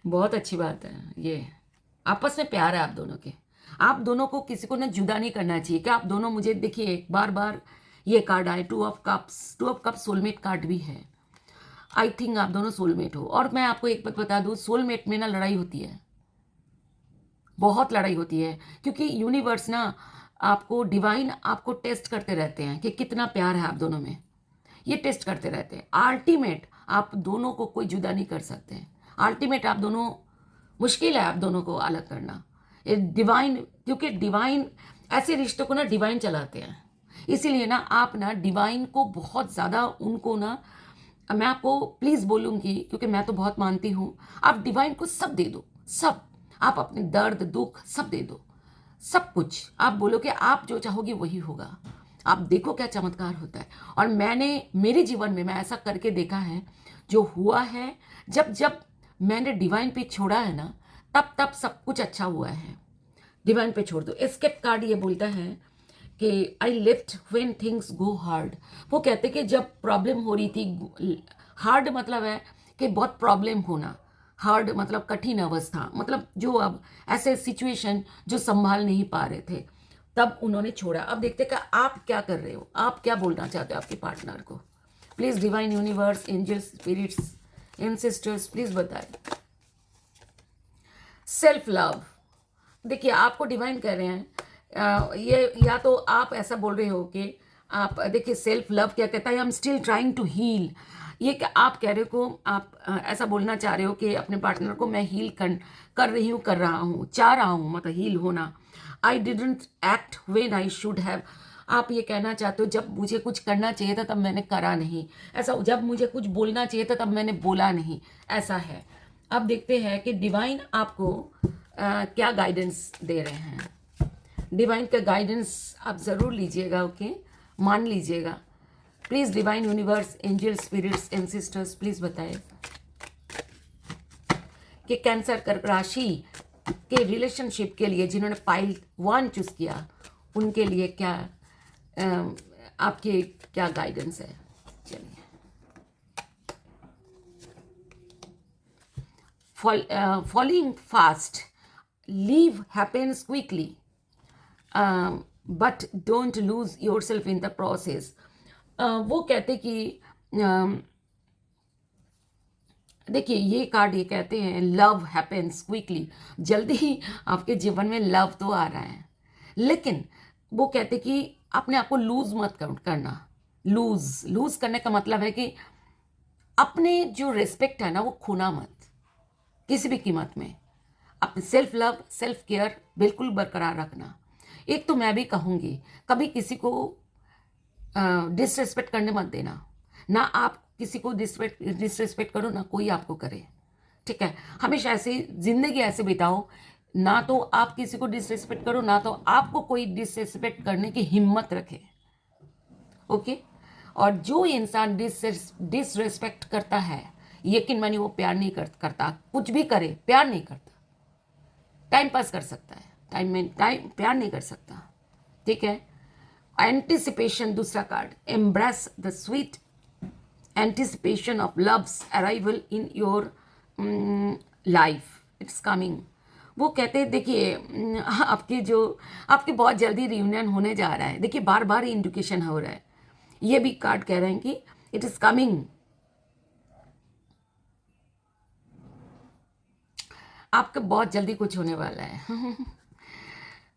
बहुत अच्छी बात है, ये आपस में प्यार है आप दोनों के। आप दोनों को किसी को ना जुदा नहीं करना चाहिए कि आप दोनों, मुझे देखिए बार बार ये कार्ड आए, 2 of cups. 2 of cups soulmate card भी है। आई थिंक आप दोनों सोलमेट हो। और मैं आपको एक बात बता दूं, सोलमेट में ना लड़ाई होती है, बहुत लड़ाई होती है, क्योंकि यूनिवर्स ना आपको, डिवाइन आपको टेस्ट करते रहते हैं कि कितना प्यार है आप दोनों में, ये टेस्ट करते रहते हैं। अल्टीमेट आप दोनों को कोई जुदा नहीं कर सकते हैं। अल्टीमेट आप दोनों, मुश्किल है आप दोनों को अलग करना। ये डिवाइन, क्योंकि डिवाइन ऐसे रिश्तों को ना डिवाइन चलाते हैं, इसीलिए ना आप ना डिवाइन को बहुत ज़्यादा, उनको ना मैं आपको प्लीज़ बोलूँगी, क्योंकि मैं तो बहुत मानती हूँ, आप डिवाइन को सब दे दो, सब। आप अपने दर्द दुख सब दे दो, सब कुछ आप बोलो कि आप जो चाहोगे वही होगा। आप देखो क्या चमत्कार होता है। और मैंने मेरे जीवन में मैं ऐसा करके देखा है, जो हुआ है, जब जब मैंने डिवाइन पे छोड़ा है ना, तब तब सब कुछ अच्छा हुआ है। डिवाइन पे छोड़ दो। एस्केप कार्ड ये बोलता है कि I lift when things go hard. वो कहते कि जब प्रॉब्लम हो रही थी, हार्ड मतलब है कि बहुत प्रॉब्लम होना, हार्ड मतलब कठिन अवस्था, मतलब जो अब ऐसे सिचुएशन जो संभाल नहीं पा रहे थे, तब उन्होंने छोड़ा। अब देखते कि आप क्या कर रहे हो, आप क्या बोलना चाहते हो आपके पार्टनर को। Please divine universe, angels, spirits, ancestors please बताएं। सेल्फ लव, देखिए आपको डिवाइन कह रहे हैं, ये या तो आप ऐसा बोल रहे हो कि आप, देखिए सेल्फ लव क्या कहता है, I am still trying to heal. ये कि आप कह रहे हो, आप ऐसा बोलना चाह रहे हो कि अपने पार्टनर को मैं हील कर रही हूँ, कर रहा हूँ, चाह रहा हूँ, मतलब हील होना। I didn't act when I should have. आप ये कहना चाहते हो जब मुझे कुछ करना चाहिए था तब मैंने करा नहीं, ऐसा। जब मुझे कुछ बोलना चाहिए था तब मैंने बोला नहीं, ऐसा है। अब देखते हैं कि डिवाइन आपको क्या गाइडेंस दे रहे हैं। डिवाइन का गाइडेंस आप ज़रूर लीजिएगा, ओके, मान लीजिएगा। Please divine universe, angel, spirits, ancestors please बताएं कि कैंसर कर्क राशि के रिलेशनशिप के लिए जिन्होंने पाइल 1 चूज़ किया, उनके लिए क्या आपके क्या गाइडेंस है। चलिए, falling fast, leave happens quickly, but don't lose your self in the process. वो कहते कि देखिए ये कार्ड ये कहते हैं लव हैपेंस क्विकली, जल्दी ही आपके जीवन में लव तो आ रहा है, लेकिन वो कहते कि अपने आप को लूज मत करना। लूज करने का मतलब है कि अपने जो रिस्पेक्ट है ना वो खोना मत किसी भी कीमत में। अपने सेल्फ लव, सेल्फ केयर बिल्कुल बरकरार रखना। एक तो मैं भी कहूँगी, कभी किसी को डिसरिस्पेक्ट करने मत देना, ना आप किसी को डिसरिस्पेक्ट करो, ना कोई आपको करे, ठीक है। हमेशा ऐसे जिंदगी ऐसे बिताओ, ना तो आप किसी को डिसरिस्पेक्ट करो, ना तो आपको कोई डिसरिस्पेक्ट करने की हिम्मत रखे, ओके। और जो इंसान डिसरिस्पेक्ट करता है, यकीन मानिए वो प्यार नहीं करता, कुछ भी करे प्यार नहीं करता, टाइम पास कर सकता है, टाइम प्यार नहीं कर सकता, ठीक है। एंटिसिपेशन, दूसरा card, embrace the sweet anticipation of loves arrival in your life, it's coming. वो कहते हैं, देखिए आपके बहुत जल्दी रियूनियन होने जा रहा है। देखिए बार बार इंडिकेशन हो रहा है, ये भी कार्ड कह रहे हैं कि इट इज कमिंग। आपका बहुत जल्दी कुछ होने वाला है।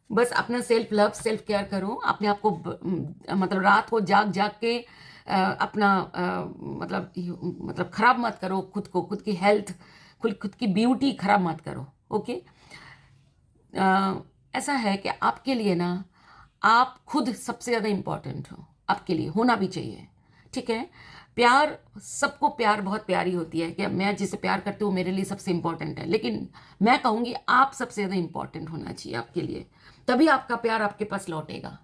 बस अपना सेल्फ लव, सेल्फ केयर करो, अपने आप को मतलब रात को जाग जाग के अपना मतलब खराब मत करो खुद को, खुद की हेल्थ, खुद की ब्यूटी खराब मत करो, ओके। ऐसा है कि आपके लिए ना, आप खुद सबसे ज़्यादा इम्पॉर्टेंट हो, आपके लिए होना भी चाहिए, ठीक है। प्यार, सबको प्यार बहुत प्यारी होती है कि मैं जिसे प्यार करती हूँ मेरे लिए सबसे इम्पॉर्टेंट है, लेकिन मैं कहूँगी आप सबसे ज़्यादा इम्पॉर्टेंट होना चाहिए आपके लिए, तभी आपका प्यार आपके पास लौटेगा,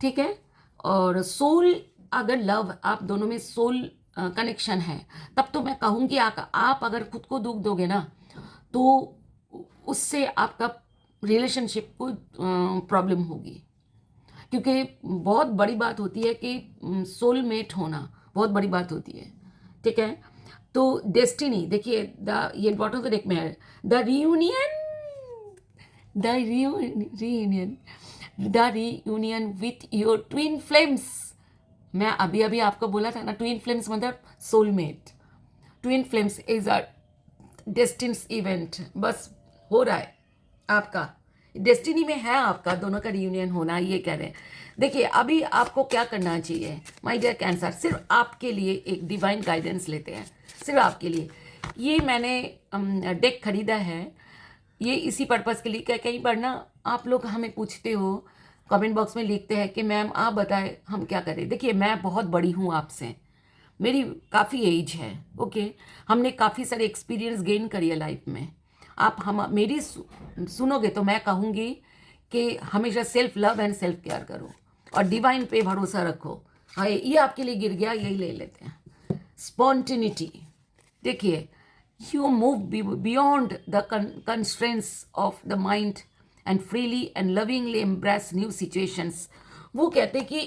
ठीक है। और सोल, अगर लव, आप दोनों में सोल कनेक्शन है, तब तो मैं कहूँगी आप अगर खुद को दुख दोगे ना, तो उससे आपका रिलेशनशिप को प्रॉब्लम होगी, क्योंकि बहुत बड़ी बात होती है कि सोलमेट होना बहुत बड़ी बात होती है, ठीक है। तो डेस्टिनी, देखिए ये इम्पोर्टेंट तो देख में है, the reunion the reunion with your twin flames. मैं अभी अभी आपको बोला था ना, ट्विन फ्लेम्स मतलब soulmate. Twin flames is a destined event, बस हो रहा है, आपका डेस्टिनी में है, आपका दोनों का रियूनियन होना, ये कह रहे हैं। देखिए अभी आपको क्या करना चाहिए माय डियर कैंसर, सिर्फ आपके लिए एक डिवाइन गाइडेंस लेते हैं, सिर्फ आपके लिए। ये मैंने डेक खरीदा है, ये इसी पर्पज़ के लिए क्या, कई बार ना आप लोग हमें पूछते हो, कमेंट बॉक्स में लिखते हैं कि मैम आप बताएं हम क्या करें। देखिए मैं बहुत बड़ी हूँ आपसे, मेरी काफ़ी एज है, ओके। हमने काफ़ी सारे एक्सपीरियंस गेन करी है लाइफ में। आप मेरी सुनोगे तो मैं कहूँगी कि हमेशा self love and self care करो और डिवाइन पे भरोसा रखो। हाँ ये आपके लिए गिर गया, यही ले लेते हैं। स्पॉन्टिनिटी, देखिए you move beyond the constraints of the mind and freely and lovingly embrace new situations। वो कहते कि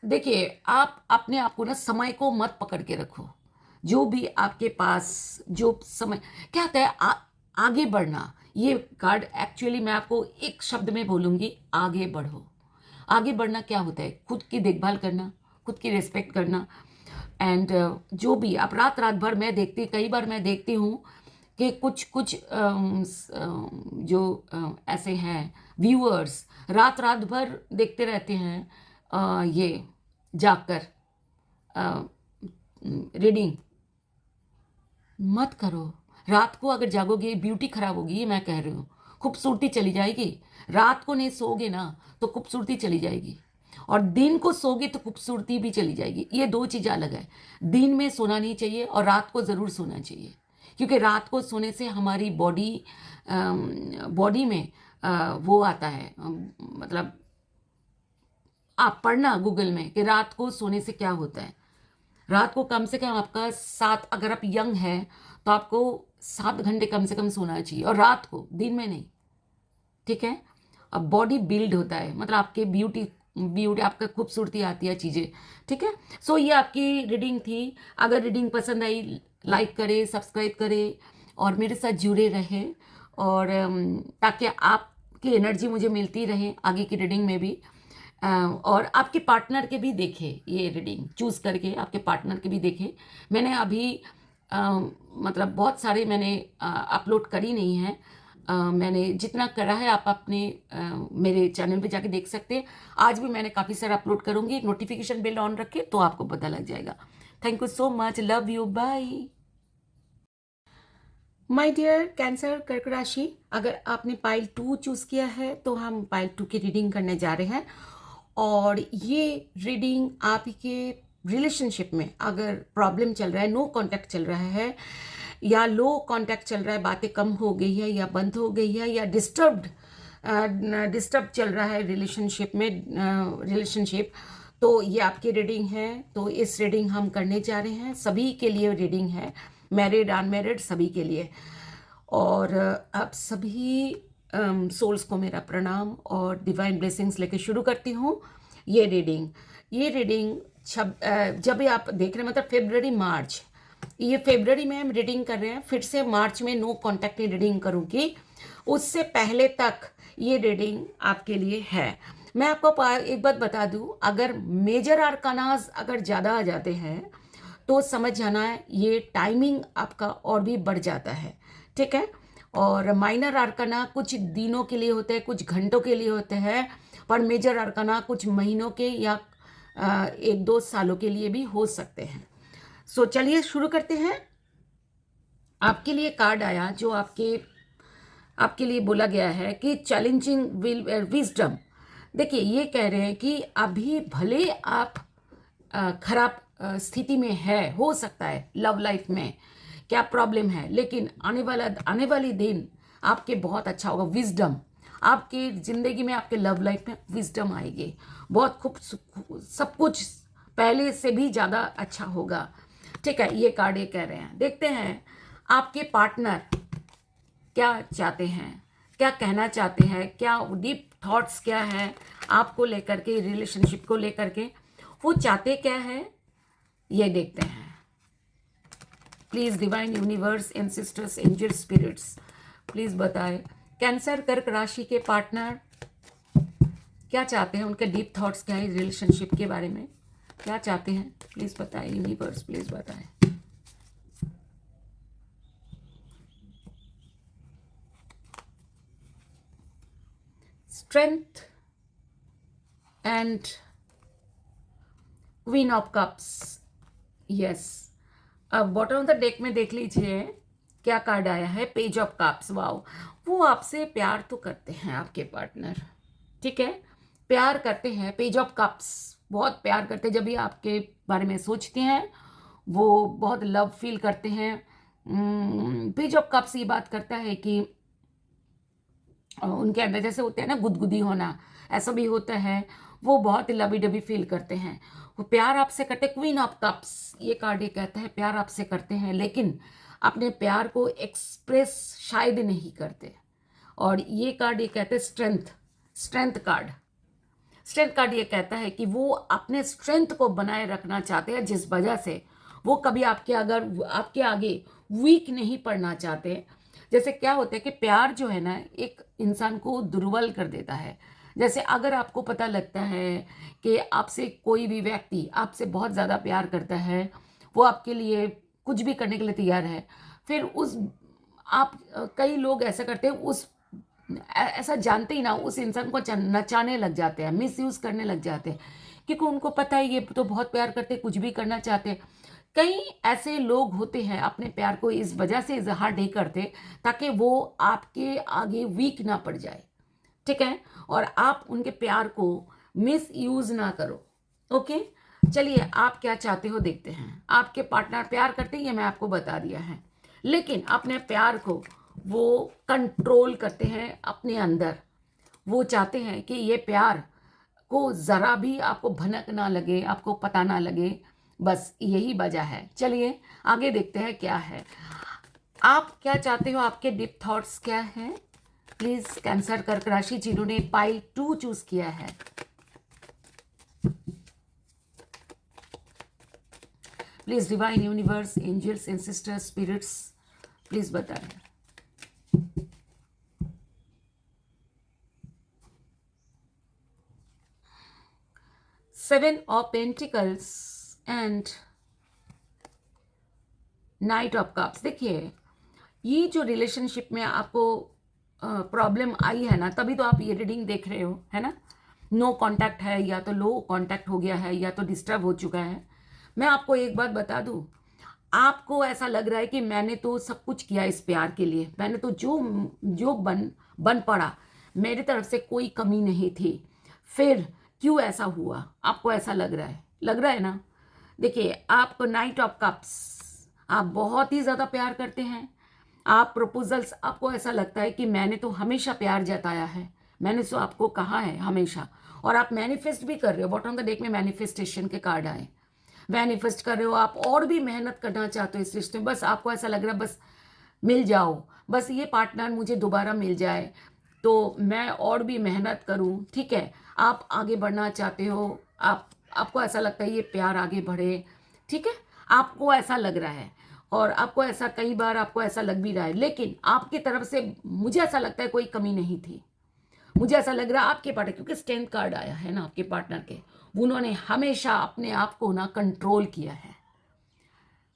देखिए आप अपने आप को ना समय को मत पकड़ के रखो, जो भी आपके पास जो समय क्या होता है आगे बढ़ना। ये कार्ड एक्चुअली मैं आपको एक शब्द में बोलूँगी, आगे बढ़ो। आगे बढ़ना क्या होता है, खुद की देखभाल करना, खुद की रिस्पेक्ट करना, एंड जो भी आप रात भर, कई बार मैं देखती हूँ कि कुछ जो ऐसे हैं व्यूअर्स रात भर देखते रहते हैं ये जागकर रीडिंग मत करो। रात को अगर जागोगे ब्यूटी खराब होगी, ये मैं कह रही हूँ, खूबसूरती चली जाएगी। रात को नहीं सोओगे ना तो खूबसूरती चली जाएगी, और दिन को सोओगे तो खूबसूरती भी चली जाएगी। ये दो चीज़ अलग है। दिन में सोना नहीं चाहिए और रात को ज़रूर सोना चाहिए, क्योंकि रात को सोने से हमारी बॉडी में वो आता है, मतलब आप पढ़ना गूगल में कि रात को सोने से क्या होता है। रात को कम से कम आपका 7, अगर आप यंग हैं तो आपको 7 घंटे कम से कम सोना चाहिए, और रात को, दिन में नहीं, ठीक है। अब बॉडी बिल्ड होता है, मतलब आपके ब्यूटी आपका खूबसूरती आती है चीज़ें, ठीक है। सो ये आपकी रीडिंग थी। अगर रीडिंग पसंद आई लाइक करें, सब्सक्राइब करें और मेरे साथ जुड़े रहे, और ताकि आपकी एनर्जी मुझे मिलती रहे आगे की रीडिंग में भी। और आपके पार्टनर के भी देखे, ये रीडिंग चूज़ करके आपके पार्टनर के भी देखे। मैंने अभी मतलब बहुत सारे मैंने अपलोड करी नहीं है, मैंने जितना करा है आप अपने मेरे चैनल पे जाके देख सकते हैं। आज भी मैंने काफ़ी सारा अपलोड करूँगी, नोटिफिकेशन बेल ऑन रखे तो आपको पता लग जाएगा। Thank you so much, love you, bye. My dear cancer कर्क राशि, अगर आपने पाइल 2 चूज़ किया है तो हम पाइल 2 की रीडिंग करने जा रहे हैं। और ये रीडिंग आपके रिलेशनशिप में अगर प्रॉब्लम चल रहा है, नो कांटेक्ट चल रहा है या लो कांटेक्ट चल रहा है, बातें कम हो गई है या बंद हो गई है या डिस्टर्ब चल रहा है रिलेशनशिप, तो ये आपकी रीडिंग है। तो इस रीडिंग हम करने जा रहे हैं, सभी के लिए रीडिंग है, मैरिड अनमैरिड सभी के लिए। और आप सभी सोल्स को मेरा प्रणाम और डिवाइन ब्लेसिंग्स लेके शुरू करती हूँ ये रीडिंग जब भी आप देख रहे हैं, मतलब फेब्रुअरी मार्च, ये फेब्रुअरी में हम रीडिंग कर रहे हैं, फिर से मार्च में नो कॉन्टैक्ट की रीडिंग करूँगी, उससे पहले तक ये रीडिंग आपके लिए है। मैं आपको एक बात बता दूं, अगर मेजर आर्कानाज अगर ज़्यादा आ जाते हैं तो समझ जाना है ये टाइमिंग आपका और भी बढ़ जाता है, ठीक है। और माइनर आर्काना कुछ दिनों के लिए होते हैं, कुछ घंटों के लिए होते हैं, पर मेजर आर्काना कुछ महीनों के या 1-2 सालों के लिए भी हो सकते हैं। सो चलिए शुरू करते हैं। आपके लिए कार्ड आया जो आपके लिए बोला गया है कि चैलेंजिंग विजडम। देखिए, ये कह रहे हैं कि अभी भले आप खराब स्थिति में हो सकता है लव लाइफ में क्या प्रॉब्लम है, लेकिन आने वाली दिन आपके बहुत अच्छा होगा। विजडम आपकी ज़िंदगी में, आपके लव लाइफ में विजडम आएगी, बहुत खूब, सब कुछ पहले से भी ज़्यादा अच्छा होगा, ठीक है। ये कार्ड ये कह रहे हैं। देखते हैं आपके पार्टनर क्या चाहते हैं, क्या कहना चाहते हैं, क्या डीप थॉट्स क्या है आपको लेकर के, रिलेशनशिप को लेकर के वो चाहते क्या है, ये देखते हैं। Please divine universe, ancestors, angel spirits please बताएं कैंसर कर्क राशि के पार्टनर क्या चाहते हैं, उनके डीप थॉट्स क्या है रिलेशनशिप के बारे में, क्या चाहते हैं, प्लीज़ बताएं यूनिवर्स, प्लीज़ बताएं। Strength and queen of cups, yes. अब बॉटम ऑफ द डेक में देख लीजिए क्या कार्ड आया है, पेज ऑफ कप्स। वाओ, वो आपसे प्यार तो करते हैं आपके पार्टनर, ठीक है, प्यार करते हैं। पेज ऑफ कप्स बहुत प्यार करते हैं, जब भी आपके बारे में सोचते हैं वो बहुत लव फील करते हैं। पेज ऑफ कप्स ये बात करता है कि उनके अंदर जैसे होते हैं ना गुदगुदी होना, ऐसा भी होता है, वो बहुत लवी डबी फील करते हैं, वो प्यार आपसे करते हैं। क्वीन ऑफ कप्स ये कार्ड ये कहता है प्यार आपसे करते हैं, लेकिन अपने प्यार को एक्सप्रेस शायद नहीं करते। और ये कार्ड ये कहते हैं स्ट्रेंथ कार्ड ये कहता है कि वो अपने स्ट्रेंथ को बनाए रखना चाहते हैं, जिस वजह से वो कभी आपके आगे वीक नहीं पड़ना चाहते। जैसे क्या होता है कि प्यार जो है ना एक इंसान को दुर्बल कर देता है। जैसे अगर आपको पता लगता है कि आपसे कोई भी व्यक्ति आपसे बहुत ज़्यादा प्यार करता है, वो आपके लिए कुछ भी करने के लिए तैयार है, फिर कई लोग ऐसा करते हैं, ऐसा जानते ही ना उस इंसान को नचाने लग जाते हैं, मिसयूज़ करने लग जाते हैं, क्योंकि उनको पता है ये तो बहुत प्यार करते, कुछ भी करना चाहते हैं। कई ऐसे लोग होते हैं अपने प्यार को इस वजह से इजहार नहीं करते ताकि वो आपके आगे वीक ना पड़ जाए, ठीक है, और आप उनके प्यार को मिस यूज ना करो। ओके, चलिए आप क्या चाहते हो देखते हैं। आपके पार्टनर प्यार करते हैं, ये मैं आपको बता दिया है, लेकिन अपने प्यार को वो कंट्रोल करते हैं अपने अंदर। वो चाहते हैं कि ये प्यार को ज़रा भी आपको भनक ना लगे, आपको पता ना लगे, बस यही वजह है। चलिए आगे देखते हैं क्या है, आप क्या चाहते हो, आपके डीप थॉट्स क्या हैं। प्लीज कैंसर कर्क राशि जिन्होंने पाइल 2 चूज किया है, please divine universe, angels, ancestors, spirits please बताएं। Seven of pentacles and knight of cups. देखिए, ये जो रिलेशनशिप में आपको प्रॉब्लम आई है ना, तभी तो आप ये रीडिंग देख रहे हो, है ना। नो कांटेक्ट है, या तो लो कांटेक्ट हो गया है, या तो डिस्टर्ब हो चुका है। मैं आपको एक बात बता दूं, आपको ऐसा लग रहा है कि मैंने तो सब कुछ किया इस प्यार के लिए, मैंने तो जो बन पड़ा, मेरी तरफ से कोई कमी नहीं थी, फिर क्यों ऐसा हुआ, आपको ऐसा लग रहा है ना। देखिए, आपको नाइट ऑफ कप्स, आप बहुत ही ज़्यादा प्यार करते हैं। आप प्रपोजल्स, आपको ऐसा लगता है कि मैंने तो हमेशा प्यार जताया है, मैंने तो आपको कहा है हमेशा, और आप मैनिफेस्ट भी कर रहे हो। बॉटम ऑफ द डेक में मैनिफेस्टेशन के कार्ड आए, मैनिफेस्ट कर रहे हो आप, और भी मेहनत करना चाहते हो इस रिश्ते में। बस आपको ऐसा लग रहा है बस मिल जाओ, बस ये पार्टनर मुझे दोबारा मिल जाए तो मैं और भी मेहनत करूं, ठीक है। आप आगे बढ़ना चाहते हो, आपको ऐसा लगता है ये प्यार आगे बढ़े, ठीक है, आपको ऐसा लग रहा है। और आपको ऐसा कई बार आपको ऐसा लग भी रहा है, लेकिन आपकी तरफ से मुझे ऐसा लगता है कोई कमी नहीं थी। मुझे ऐसा लग रहा है आपके पार्टनर, क्योंकि स्ट्रेंथ कार्ड आया है ना आपके पार्टनर के, उन्होंने हमेशा अपने आप को ना कंट्रोल किया है।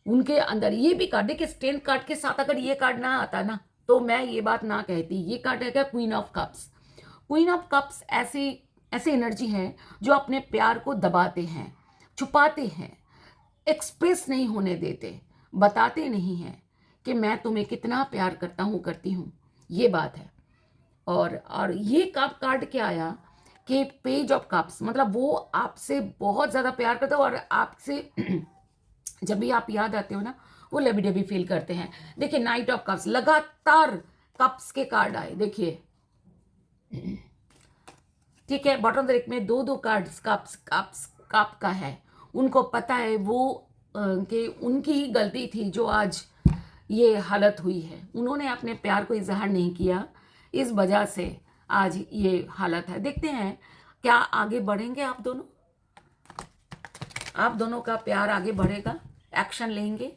उनके अंदर ये भी कार्ड, देखिए स्ट्रेंथ कार्ड के साथ अगर ये कार्ड ना आता ना तो मैं ये बात ना कहती। ये कार्ड है क्या, queen of cups. Queen of cups ऐसी एनर्जी है जो अपने प्यार को दबाते हैं, छुपाते हैं, एक्सप्रेस नहीं होने देते, बताते नहीं हैं कि मैं तुम्हें कितना प्यार करता हूँ, करती हूँ, ये बात है। और ये कप कार्ड क्या आया कि पेज ऑफ कप्स, मतलब वो आपसे बहुत ज़्यादा प्यार करते हो, और आपसे जब भी आप याद आते हो ना वो लबी डबी फील करते हैं। देखिए नाइट ऑफ कप्स, लगातार कप्स के कार्ड आए, देखिए, ठीक है। बॉटम ऑफ द डेक में दो कार्ड्स कप का है। उनको पता है वो कि उनकी ही गलती थी जो आज ये हालत हुई है। उन्होंने अपने प्यार को इजहार नहीं किया, इस वजह से आज ये हालत है। देखते हैं क्या आगे बढ़ेंगे आप दोनों, आप दोनों का प्यार आगे बढ़ेगा, एक्शन लेंगे।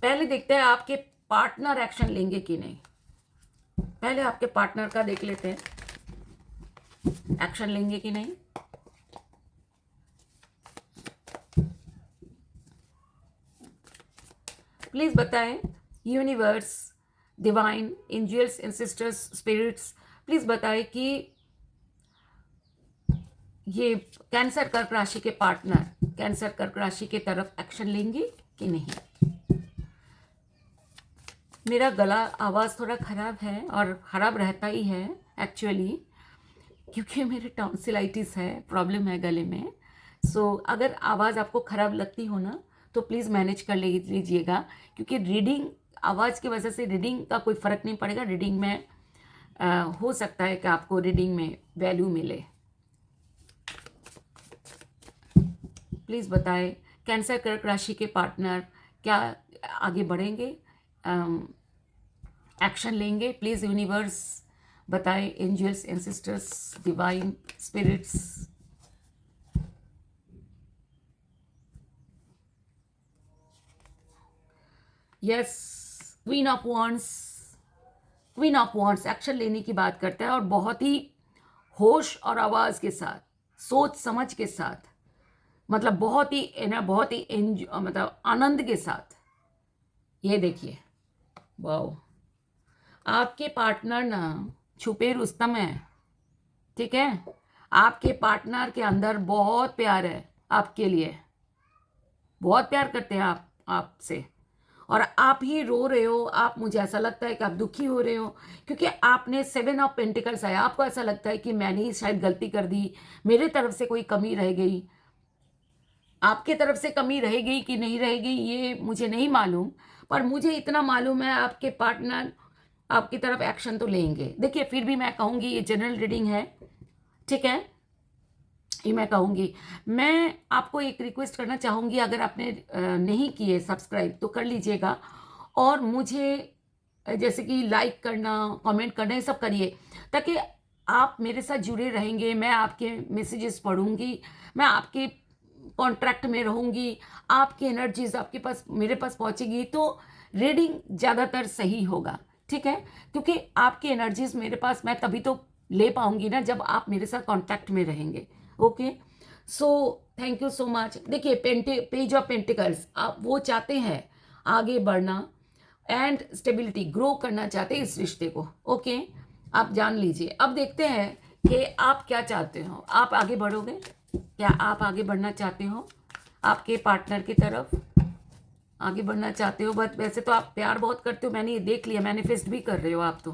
पहले देखते हैं आपके पार्टनर एक्शन लेंगे कि नहीं। पहले आपके पार्टनर का देख लेते हैं, एक्शन लेंगे कि नहीं। प्लीज बताएं, universe, divine, angels, ancestors, spirits, please बताएं कि ये कैंसर कर्क राशि के पार्टनर कैंसर कर्क राशि की तरफ एक्शन लेंगे कि नहीं। मेरा गला आवाज़ थोड़ा ख़राब है, और ख़राब रहता ही है एक्चुअली, क्योंकि मेरे टॉन्सिलाइटिस है, प्रॉब्लम है गले में। सो अगर आवाज़ आपको ख़राब लगती हो ना तो प्लीज़ मैनेज कर लीजिएगा, क्योंकि रीडिंग, आवाज़ की वजह से रीडिंग का कोई फ़र्क नहीं पड़ेगा। रीडिंग में हो सकता है कि आपको रीडिंग में वैल्यू मिले। प्लीज़ बताएं, कैंसर कर्क राशि के पार्टनर क्या आगे बढ़ेंगे, एक्शन लेंगे। प्लीज़ यूनिवर्स बताएं, angels, ancestors, divine, spirits. Yes, queen of wands, queen of wands action लेने की बात करता है, और बहुत ही होश और आवाज़ के साथ, सोच समझ के साथ, मतलब बहुत ही मतलब आनंद के साथ। ये देखिए, वाओ, आपके पार्टनर ना छुपे रुस्तम है, ठीक है। आपके पार्टनर के अंदर बहुत प्यार है आपके लिए, बहुत प्यार करते हैं आपसे, और आप ही रो रहे हो। आप, मुझे ऐसा लगता है कि आप दुखी हो रहे हो, क्योंकि आपने 7 ऑफ पेंटिकल्स आया। आपको ऐसा लगता है कि मैंने ही शायद गलती कर दी, मेरे तरफ से कोई कमी रह गई। आपके तरफ से कमी रहेगी कि नहीं रहेगी ये मुझे नहीं मालूम, पर मुझे इतना मालूम है आपके पार्टनर आपकी तरफ एक्शन तो लेंगे। देखिए, फिर भी मैं कहूँगी ये जनरल रीडिंग है, ठीक है, ये मैं कहूँगी। मैं आपको एक रिक्वेस्ट करना चाहूँगी, अगर आपने नहीं किए सब्सक्राइब तो कर लीजिएगा, और मुझे जैसे कि लाइक करना, कमेंट करना, ये सब करिए, ताकि आप मेरे साथ जुड़े रहेंगे। मैं आपके मैसेजेस पढ़ूंगी, मैं आपके कॉन्ट्रैक्ट में रहूंगी, आपकी एनर्जीज आपके पास, मेरे पास पहुंचेगी, तो रीडिंग ज़्यादातर सही होगा, ठीक है। क्योंकि आपकी एनर्जीज मेरे पास मैं तभी तो ले पाऊंगी ना जब आप मेरे साथ कॉन्टैक्ट में रहेंगे। Okay, so thank you so much. देखिए, पेज ऑफ पेंटिकल्स, आप वो चाहते हैं आगे बढ़ना एंड स्टेबिलिटी, ग्रो करना चाहते हैं इस रिश्ते को। ओके, आप जान लीजिए। अब देखते हैं कि आप क्या चाहते हो। आप आगे बढ़ोगे क्या, आप आगे बढ़ना चाहते हो आपके पार्टनर की तरफ, आगे बढ़ना चाहते हो। बट वैसे तो आप प्यार बहुत करते हो, मैंने ये देख लिया, मैनिफेस्ट भी कर रहे हो आप तो,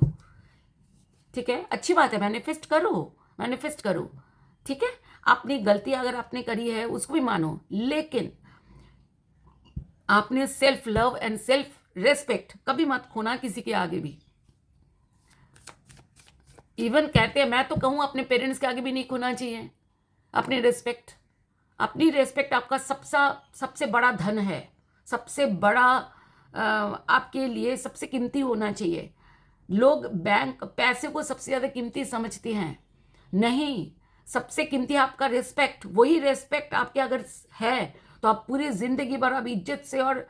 ठीक है, अच्छी बात है, मैनिफेस्ट करो, मैनिफेस्ट करो। ठीक है, अपनी गलती अगर आपने करी है उसको भी मानो, लेकिन आपने self love and self respect कभी मत खोना किसी के आगे भी। इवन कहते हैं, मैं तो कहूँ अपने पेरेंट्स के आगे भी नहीं खोना चाहिए अपनी रिस्पेक्ट। अपनी रेस्पेक्ट आपका सबसे बड़ा धन है, सबसे बड़ा आपके लिए सबसे कीमती होना चाहिए। लोग बैंक पैसे को सबसे ज़्यादा कीमती समझते हैं, नहीं, सबसे कीमती आपका रिस्पेक्ट। वही रिस्पेक्ट आपके अगर है तो आप पूरी जिंदगी भर आप इज्जत से और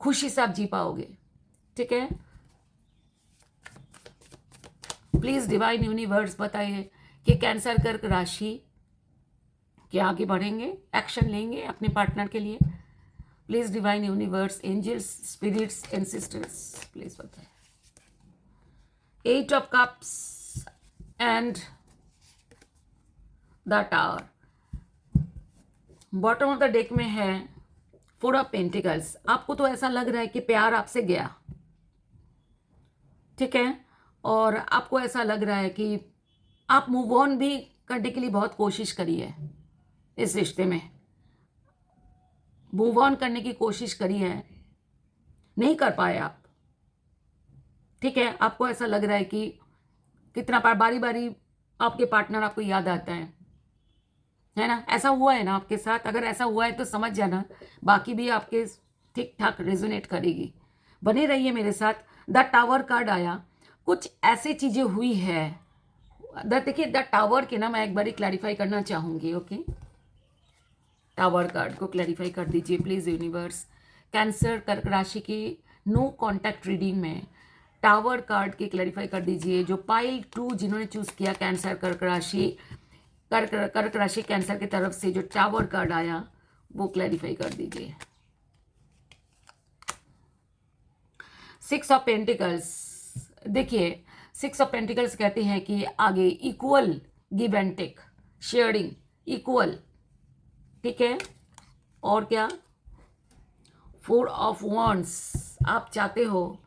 खुशी से आप जी पाओगे। ठीक है, प्लीज डिवाइन यूनिवर्स बताइए कि कैंसर कर्क राशि के आगे बढ़ेंगे, एक्शन लेंगे अपने पार्टनर के लिए। Please divine universe, angels, spirits and sisters, please बताइए। 8 of cups and the tower. Bottom of the deck में है 4 ऑफ पेंटिकल्स। आपको तो ऐसा लग रहा है कि प्यार आपसे गया, ठीक है, और आपको ऐसा लग रहा है कि आप मूव ऑन भी करने के लिए बहुत कोशिश करी है, इस रिश्ते में मूव ऑन करने की कोशिश करी है, नहीं कर पाए आप। ठीक है, आपको ऐसा लग रहा है कि कितना बारी बारी आपके पार्टनर आपको याद आता है ना। ऐसा हुआ है ना आपके साथ? अगर ऐसा हुआ है तो समझ जाना बाकी भी आपके ठीक ठाक रेजोनेट करेगी। बने रहिए मेरे साथ। द टावर कार्ड आया, कुछ ऐसी चीजें हुई है। देखिए, द टावर के ना मैं एक बार क्लैरिफाई करना चाहूंगी। ओके, टावर कार्ड को क्लैरिफाई कर दीजिए प्लीज यूनिवर्स। कैंसर कर्क राशि की नो कांटेक्ट रीडिंग में टावर कार्ड के क्लैरिफाई कर दीजिए। जो पाइल 2 जिन्होंने चूज किया कैंसर कर्क राशि, कर्क राशि कैंसर की तरफ से जो टावर कार्ड आया वो क्लैरिफाई कर दीजिए। 6 ऑफ पेंटिकल्स। देखिए, 6 ऑफ पेंटिकल्स कहते हैं कि आगे equal give and take, sharing, equal, ठीक है। और क्या? 4 ऑफ वॉन्ड्स। आप चाहते हो,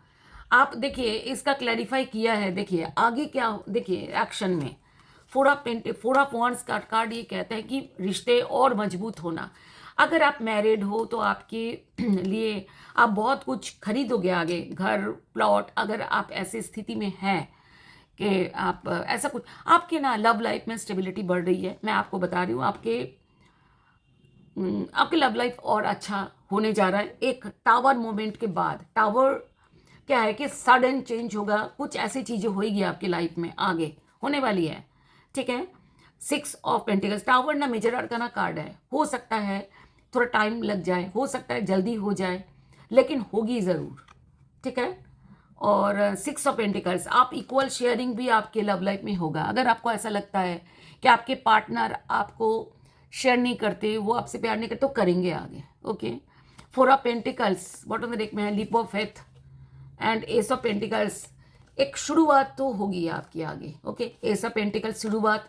आप देखिए इसका क्लैरिफाई किया है। देखिए आगे क्या, देखिए एक्शन में 4 ऑफ वॉन्ड्स का कार्ड ये कहता है कि रिश्ते और मजबूत होना। अगर आप मैरिड हो तो आपके लिए आप बहुत कुछ खरीदोगे आगे, घर, प्लॉट। अगर आप ऐसी स्थिति में हैं कि आप ऐसा कुछ, आपके ना लव लाइफ में स्टेबिलिटी बढ़ रही है। मैं आपको बता रही हूँ, आपके लव लाइफ और अच्छा होने जा रहा है। एक टावर मोमेंट के बाद, टावर क्या है कि सडन चेंज होगा, कुछ ऐसी चीजें होगी आपकी लाइफ में आगे होने वाली है, ठीक है। 6 ऑफ पेंटिकल्स, टावर ना मेजर अरकाना कार्ड है। हो सकता है थोड़ा टाइम लग जाए, हो सकता है जल्दी हो जाए, लेकिन होगी ज़रूर, ठीक है। और 6 ऑफ पेंटिकल्स, आप इक्वल शेयरिंग भी आपके लव लाइफ में होगा। अगर आपको ऐसा लगता है कि आपके पार्टनर आपको शेयर नहीं करते, वो आपसे प्यार नहीं करते, तो करेंगे आगे। Okay, 4 of pentacles bottom of the deck में है, leap of faith and ace of pentacles. एक शुरुआत तो होगी आपकी आगे। ओके, एस ऑफ पेंटिकल्स शुरुआत।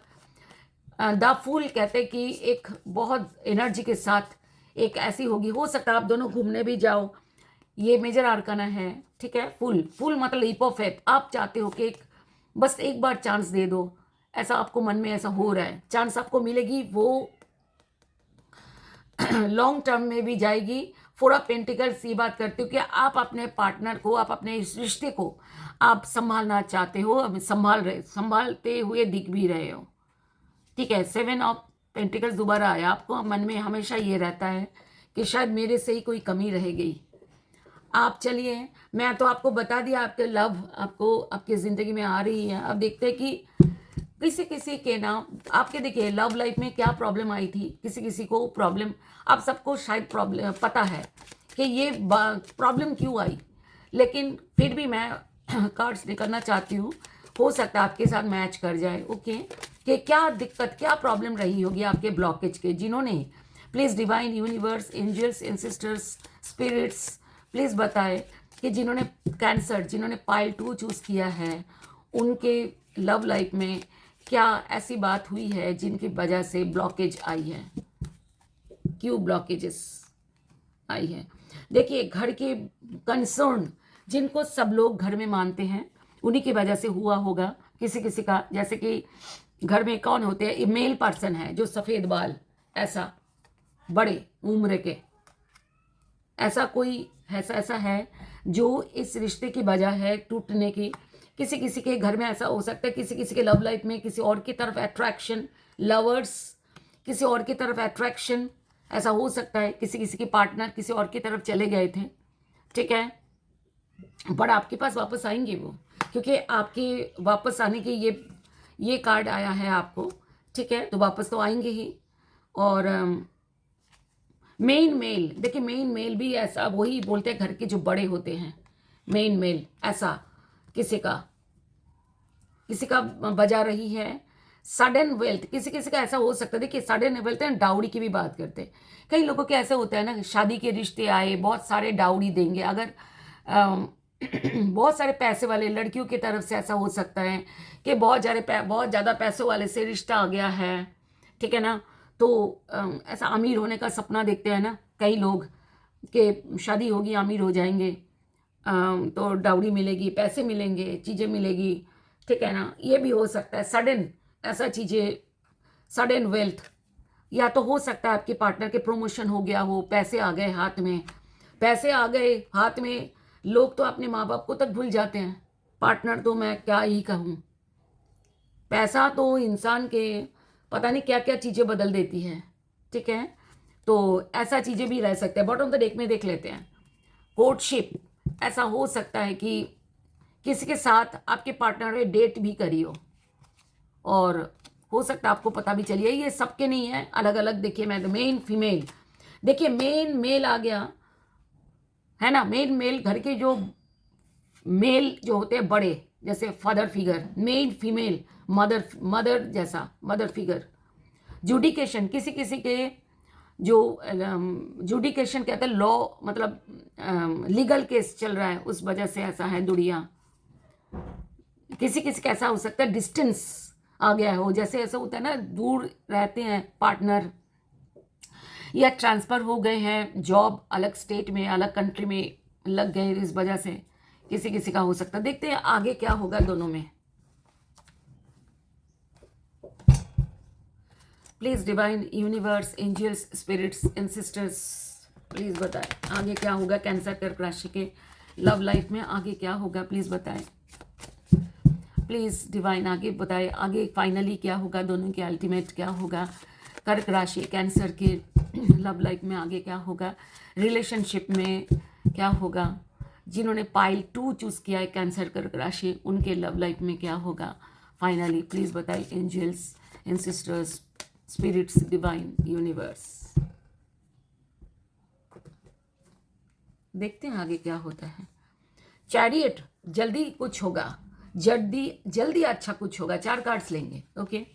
द फूल कहते हैं कि एक बहुत एनर्जी के साथ एक ऐसी होगी, हो सकता है आप दोनों घूमने भी जाओ, ये मेजर आर्काना है, ठीक है। फुल फुल मतलब लीप ऑफ फेथ। आप चाहते हो कि बस एक बार चांस दे दो, ऐसा आपको मन में ऐसा हो रहा है, चांस आपको मिलेगी, वो लॉन्ग टर्म में भी जाएगी। 4 ऑफ पेंटिकल्स ये बात करते हो कि आप अपने पार्टनर को, आप अपने इस रिश्ते को आप संभालना चाहते हो, संभालते हुए दिख भी रहे हो, ठीक है। 7 ऑफ पेंटिकल्स दोबारा आया। आपको मन में हमेशा ये रहता है कि शायद मेरे से ही कोई कमी रह गई। आप चलिए, मैं तो आपको बता दिया आपके लव आपको आपकी ज़िंदगी में आ रही है। अब देखते हैं कि किसी किसी के ना, आपके देखिए लव लाइफ में क्या प्रॉब्लम आई थी, किसी किसी को प्रॉब्लम, आप सबको शायद प्रॉब्लम पता है कि ये प्रॉब्लम क्यों आई, लेकिन फिर भी मैं कार्ड्स निकलना चाहती हूँ, हो सकता है आपके साथ मैच कर जाए। ओके, कि क्या दिक्कत, क्या प्रॉब्लम रही होगी आपके ब्लॉकेज के, जिन्होंने, please divine universe, angels and sisters, spirits, please बताए कि जिन्होंने कैंसर, जिन्होंने पाइल 2 चूज़ किया है, उनके लव लाइफ में क्या ऐसी बात हुई है जिनकी वजह से ब्लॉकेज आई है, क्यों ब्लॉकेजेस आई है। देखिए, घर के कंसर्न जिनको सब लोग घर में मानते हैं, उन्हीं की वजह से हुआ होगा किसी किसी का। जैसे कि घर में कौन होते हैं? ये मेल पर्सन है जो सफ़ेद बाल, ऐसा बड़े उम्र के, ऐसा कोई ऐसा है जो इस रिश्ते की वजह है टूटने की। किसी किसी के घर में ऐसा हो सकता है, किसी किसी के लव लाइफ में किसी और की तरफ अट्रैक्शन, लवर्स किसी और की तरफ अट्रैक्शन, ऐसा हो सकता है। किसी किसी के पार्टनर किसी और की तरफ चले गए थे, ठीक है, पर आपके पास वापस आएंगे वो, क्योंकि आपके वापस आने के ये कार्ड आया है आपको, ठीक है, तो वापस तो आएंगे ही। और मेन मेल, देखिए मेन मेल भी ऐसा वही बोलते हैं, घर के जो बड़े होते हैं, मेन मेल ऐसा किसी का बजा रही है। सडन वेल्थ, किसी किसी का ऐसा हो सकता है। देखिए सडन वेल्थ है, डाउरी की भी बात करते हैं। कई लोगों के ऐसे होता है ना, शादी के रिश्ते आए, बहुत सारे डाउरी देंगे। अगर बहुत सारे पैसे वाले लड़कियों की तरफ से ऐसा हो सकता है कि बहुत ज़्यादा पैसों वाले से रिश्ता आ गया है, ठीक है ना, तो ऐसा अमीर होने का सपना देखते हैं ना कई लोग कि शादी होगी अमीर हो जाएंगे, तो डाउरी मिलेगी, पैसे मिलेंगे, चीज़ें मिलेगी, ठीक है ना। ये भी हो सकता है सडन ऐसा चीज़ें, सडन वेल्थ, या तो हो सकता है आपके पार्टनर के प्रमोशन हो गया हो, पैसे आ गए हाथ में, पैसे आ गए हाथ में। लोग तो अपने माँ बाप को तक भूल जाते हैं, पार्टनर तो मैं क्या ही कहूँ। पैसा तो इंसान के पता नहीं क्या क्या चीज़ें बदल देती है, ठीक है, तो ऐसा चीज़ें भी रह सकते हैं। बॉटम द डेक में देख लेते हैं, कोर्टशिप, ऐसा हो सकता है कि किसी के साथ आपके पार्टनर ने डेट भी करी हो, और हो सकता है आपको पता भी चलिए। ये सबके नहीं है, अलग अलग। देखिए मैं तो मेन फीमेल, देखिए मेन मेल आ गया है ना। मेन मेल, घर के जो मेल जो होते हैं बड़े, जैसे father figure, main female mother जैसा, मदर फिगर। जुडिकेशन, किसी किसी के जो जुडिकेशन कहते हैं लॉ, मतलब लीगल केस चल रहा है, उस वजह से ऐसा है दुनिया। किसी किसी का ऐसा हो सकता है डिस्टेंस आ गया हो, जैसे ऐसा होता है ना, दूर रहते हैं पार्टनर, या ट्रांसफ़र हो गए हैं, जॉब अलग स्टेट में अलग कंट्री में लग गए, इस वजह से किसी किसी का हो सकता है। देखते हैं आगे क्या होगा दोनों में। Please divine, universe, angels, spirits and sisters, please बताएं आगे क्या होगा। कैंसर कर्क राशि के लव लाइफ में आगे क्या होगा, प्लीज़ बताएं। प्लीज़ डिवाइन आगे बताएं, आगे फाइनली क्या होगा, दोनों के अल्टीमेट क्या होगा। कर्क राशि कैंसर के लव लाइफ में आगे क्या होगा, रिलेशनशिप में क्या होगा। जिन्होंने पाइल 2 चूज़ किया है कैंसर कर्क राशि, उनके लव लाइफ में क्या होगा फाइनली, प्लीज़ बताइए। Angels and sisters, spirits, divine, universe, देखते हैं आगे क्या होता है। चैरियट, जल्दी कुछ होगा, जल्दी जल्दी अच्छा कुछ होगा। 4 कार्ड्स लेंगे, okay.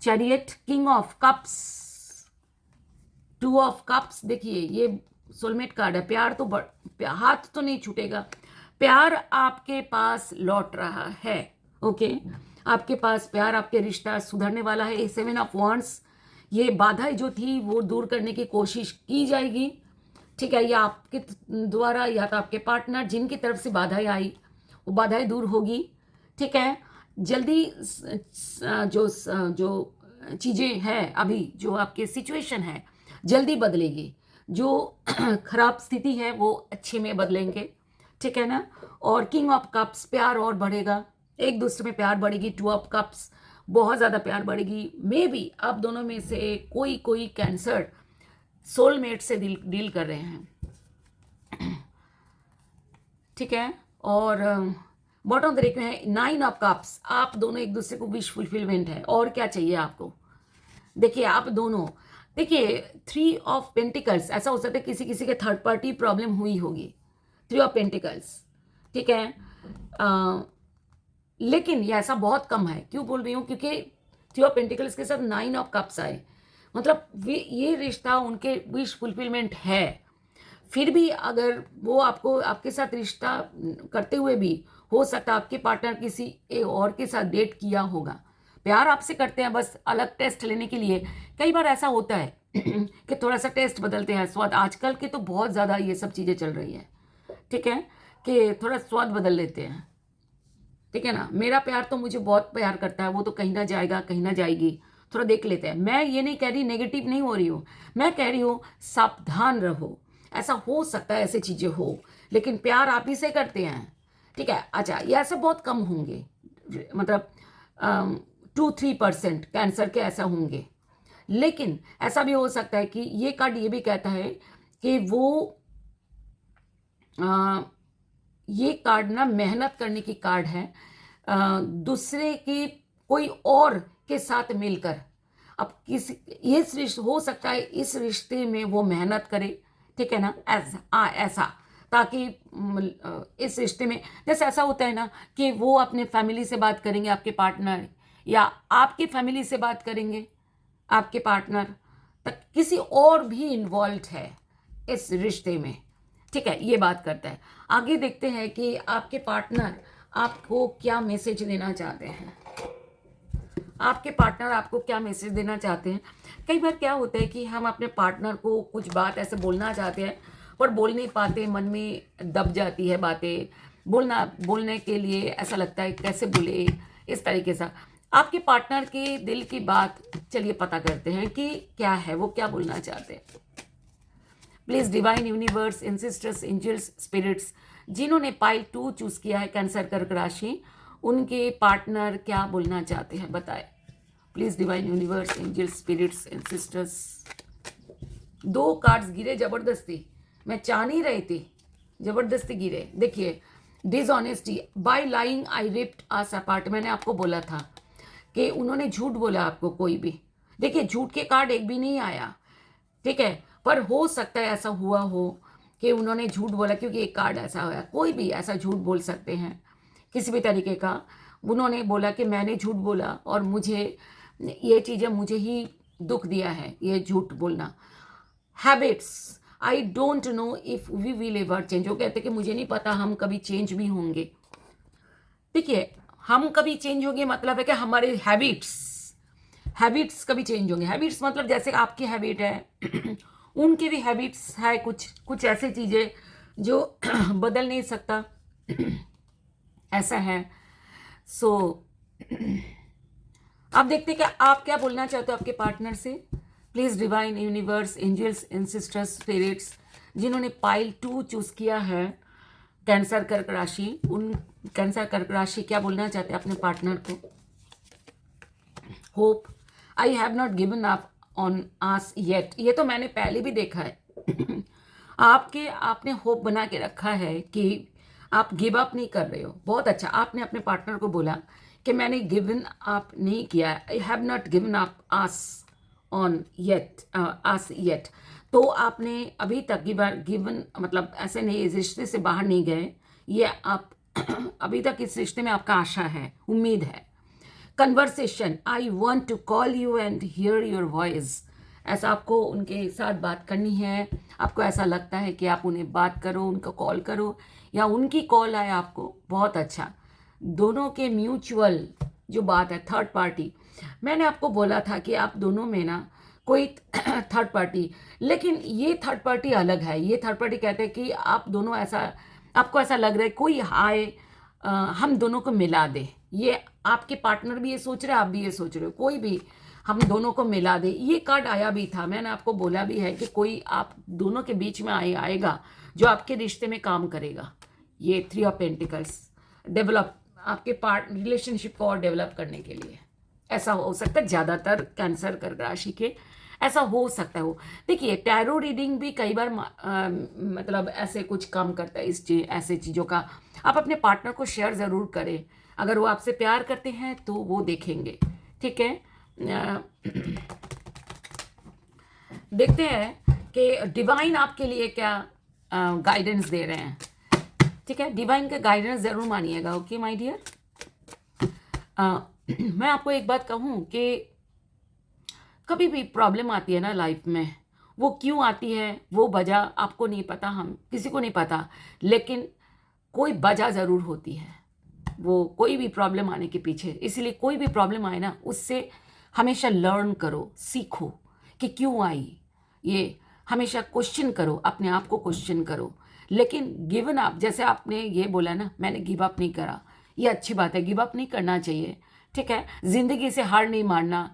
Chariot, king of cups, 2 of cups. देखिए ये सोलमेट कार्ड है। प्यार तो हाथ तो नहीं छूटेगा, प्यार आपके पास लौट रहा है, ओके। आपके पास प्यार, आपके रिश्ता सुधरने वाला है। 7 ऑफ वॉन्ड्स, ये बाधाएं जो थी वो दूर करने की कोशिश की जाएगी, ठीक है, या आपके द्वारा या तो आपके पार्टनर, जिनकी तरफ से बाधाएं आई वो बाधाएं दूर होगी, ठीक है। जल्दी जो जो चीज़ें हैं अभी, जो आपके सिचुएशन है, जल्दी बदलेगी। जो खराब स्थिति है वो अच्छे में बदलेंगे, ठीक है ना। और किंग ऑफ कप्स, प्यार और बढ़ेगा, एक दूसरे में प्यार बढ़ेगी। 2 ऑफ कप्स, बहुत ज़्यादा प्यार बढ़ेगी। मे बी आप दोनों में से कोई कैंसर सोलमेट से डील कर रहे हैं, ठीक है। और बॉटम ब्रेक में है 9 ऑफ कप्स, आप दोनों एक दूसरे को विश फुलफिलमेंट है। और क्या चाहिए आपको, देखिए आप दोनों, देखिए 3 ऑफ पेंटिकल्स, ऐसा हो सकता है किसी किसी के थर्ड पार्टी प्रॉब्लम हुई होगी। 3 ऑफ पेंटिकल्स, ठीक है। लेकिन ये ऐसा बहुत कम है। क्यों बोल रही हूँ, क्योंकि 3 ऑफ पेंटिकल्स के साथ 9 ऑफ कप्स आए, मतलब ये रिश्ता उनके विश फुलफिलमेंट है। फिर भी अगर वो आपको, आपके साथ रिश्ता करते हुए भी हो सकता है आपके पार्टनर किसी और के साथ डेट किया होगा। प्यार आपसे करते हैं बस अलग टेस्ट लेने के लिए। कई बार ऐसा होता है कि थोड़ा सा टेस्ट बदलते हैं, स्वाद। आजकल के तो बहुत ज़्यादा ये सब चीज़ें चल रही है, ठीक है, कि थोड़ा स्वाद बदल लेते हैं, ठीक है ना। मेरा प्यार तो मुझे बहुत प्यार करता है, वो तो कहीं ना जाएगा कहीं ना जाएगी, थोड़ा देख लेते हैं। मैं ये नहीं कह रही, नेगेटिव नहीं हो रही हूँ, मैं कह रही हूँ सावधान रहो। ऐसा हो सकता है ऐसी चीज़ें हो, लेकिन प्यार आप ही से करते हैं, ठीक है। अच्छा, ये ऐसे बहुत कम होंगे, मतलब 2-3% कैंसर के ऐसा होंगे। लेकिन ऐसा भी हो सकता है कि ये कार्ड ये भी कहता है कि वो ये कार्ड ना मेहनत करने की कार्ड है, दूसरे की कोई और के साथ मिलकर। अब किसी इस रिश्ते हो सकता है इस रिश्ते में वो मेहनत करे, ठीक है ना, ऐसा ताकि इस रिश्ते में जैसे ऐसा होता है ना कि वो अपने फैमिली से बात करेंगे आपके पार्टनर, या आपकी फैमिली से बात करेंगे आपके पार्टनर, तक किसी और भी इन्वॉल्व है इस रिश्ते में, ठीक है। ये बात करता है। आगे देखते हैं कि आपके पार्टनर आपको क्या मैसेज देना चाहते हैं। आपके पार्टनर आपको क्या मैसेज देना चाहते हैं। कई बार क्या होता है कि हम अपने पार्टनर को कुछ बात ऐसे बोलना चाहते हैं पर बोल नहीं पाते, मन में दब जाती है बातें, बोलने के लिए ऐसा लगता है कैसे बोले, इस तरीके से। आपके पार्टनर के दिल की बात चलिए पता करते हैं कि क्या है, वो क्या बोलना चाहते हैं। Please divine universe, ancestors, angels, spirits, जिन्होंने पाइल 2 चूज किया है कैंसर कर्क राशि, उनके पार्टनर क्या बोलना चाहते हैं बताएं। Please divine universe, angels, spirits, ancestors. 2 cards गिरे जबरदस्ती, मैं चाह नहीं रही थी, जबरदस्ती गिरे। देखिए, डिसऑनेस्टी, बाय लाइंग आई रिप्ड अस अपार्ट। मैंने आपको बोला था कि उन्होंने झूठ बोला आपको, कोई भी। देखिए, झूठ के कार्ड एक भी नहीं आया, ठीक है, पर हो सकता है ऐसा हुआ हो कि उन्होंने झूठ बोला, क्योंकि एक कार्ड ऐसा हुआ। कोई भी ऐसा झूठ बोल सकते हैं किसी भी तरीके का। उन्होंने बोला कि मैंने झूठ बोला और मुझे ये चीज़ें मुझे ही दुख दिया है, ये झूठ बोलना। Habits, I don't know if we will ever change. वो कहते कि मुझे नहीं पता हम कभी चेंज भी होंगे। देखिए, हम कभी चेंज होंगे मतलब है कि हमारे हैबिट्स कभी चेंज होंगे। हैबिट्स मतलब जैसे आपकी हैबिट है उनकी भी हैबिट्स है, कुछ ऐसी चीज़ें जो बदल नहीं सकता, ऐसा है। सो आप देखते हैं कि आप क्या बोलना चाहते हो आपके पार्टनर से। Please divine universe, angels, ancestors, spirits, जिन्होंने पाइल 2 चूज किया है कैंसर कर्क राशि, उन कैंसर कर्क राशि क्या बोलना चाहते हैं अपने पार्टनर को। Hope, I have not given up on आस येट। ये तो मैंने पहले भी देखा है आपने होप बना के रखा है कि आप गिव अप नहीं कर रहे हो। बहुत अच्छा, आपने अपने पार्टनर को बोला कि मैंने गिवन अप नहीं किया, I have not given up आस ऑन येट, आस येट। तो आपने अभी तक गिवन मतलब ऐसे नहीं, इस रिश्ते से बाहर नहीं गए, ये आप अभी तक इस रिश्ते में आपका आशा है, उम्मीद है। Conversation, I want to call you and hear your voice. ऐसा आपको उनके साथ बात करनी है, आपको ऐसा लगता है कि आप उन्हें बात करो, उनको कॉल करो, या उनकी कॉल आए आपको। बहुत अच्छा, दोनों के म्यूचुअल जो बात है, थर्ड पार्टी। मैंने आपको बोला था कि आप दोनों में ना कोई थर्ड पार्टी, लेकिन ये थर्ड पार्टी अलग है। ये थर्ड पार्टी कहते हैं कि आप दोनों ऐसा, आपको ऐसा लग रहा है कोई आए हम दोनों को मिला दे। ये आपके पार्टनर भी ये सोच रहे हैं, आप भी ये सोच रहे हो, कोई भी हम दोनों को मिला दे। ये कार्ड आया भी था, मैंने आपको बोला भी है कि कोई आप दोनों के बीच में आएगा जो आपके रिश्ते में काम करेगा। ये 3 ऑफ पेंटिकल्स, डेवलप आपके रिलेशनशिप को और डेवलप करने के लिए ऐसा हो सकता है। ज़्यादातर कैंसर कर्क राशि के ऐसा हो सकता है। देखिए, टैरो रीडिंग भी कई बार मतलब ऐसे कुछ काम करता है, ऐसे चीज़ों का आप अपने पार्टनर को शेयर ज़रूर करें। अगर वो आपसे प्यार करते हैं तो वो देखेंगे, ठीक है। देखते हैं कि डिवाइन आपके लिए क्या गाइडेंस दे रहे हैं, ठीक है। डिवाइन का गाइडेंस ज़रूर मानिएगा, ओके माय डियर। मैं आपको एक बात कहूँ कि कभी भी प्रॉब्लम आती है ना लाइफ में, वो क्यों आती है वो वजह आपको नहीं पता, हम किसी को नहीं पता, लेकिन कोई वजह ज़रूर होती है वो कोई भी प्रॉब्लम आने के पीछे। इसलिए कोई भी प्रॉब्लम आए ना, उससे हमेशा लर्न करो, सीखो कि क्यों आई। ये हमेशा क्वेश्चन करो, अपने आप को क्वेश्चन करो। लेकिन गिवन अप, जैसे आपने ये बोला ना, मैंने गिव अप नहीं करा, ये अच्छी बात है, गिव अप नहीं करना चाहिए, ठीक है। ज़िंदगी से हार नहीं मानना,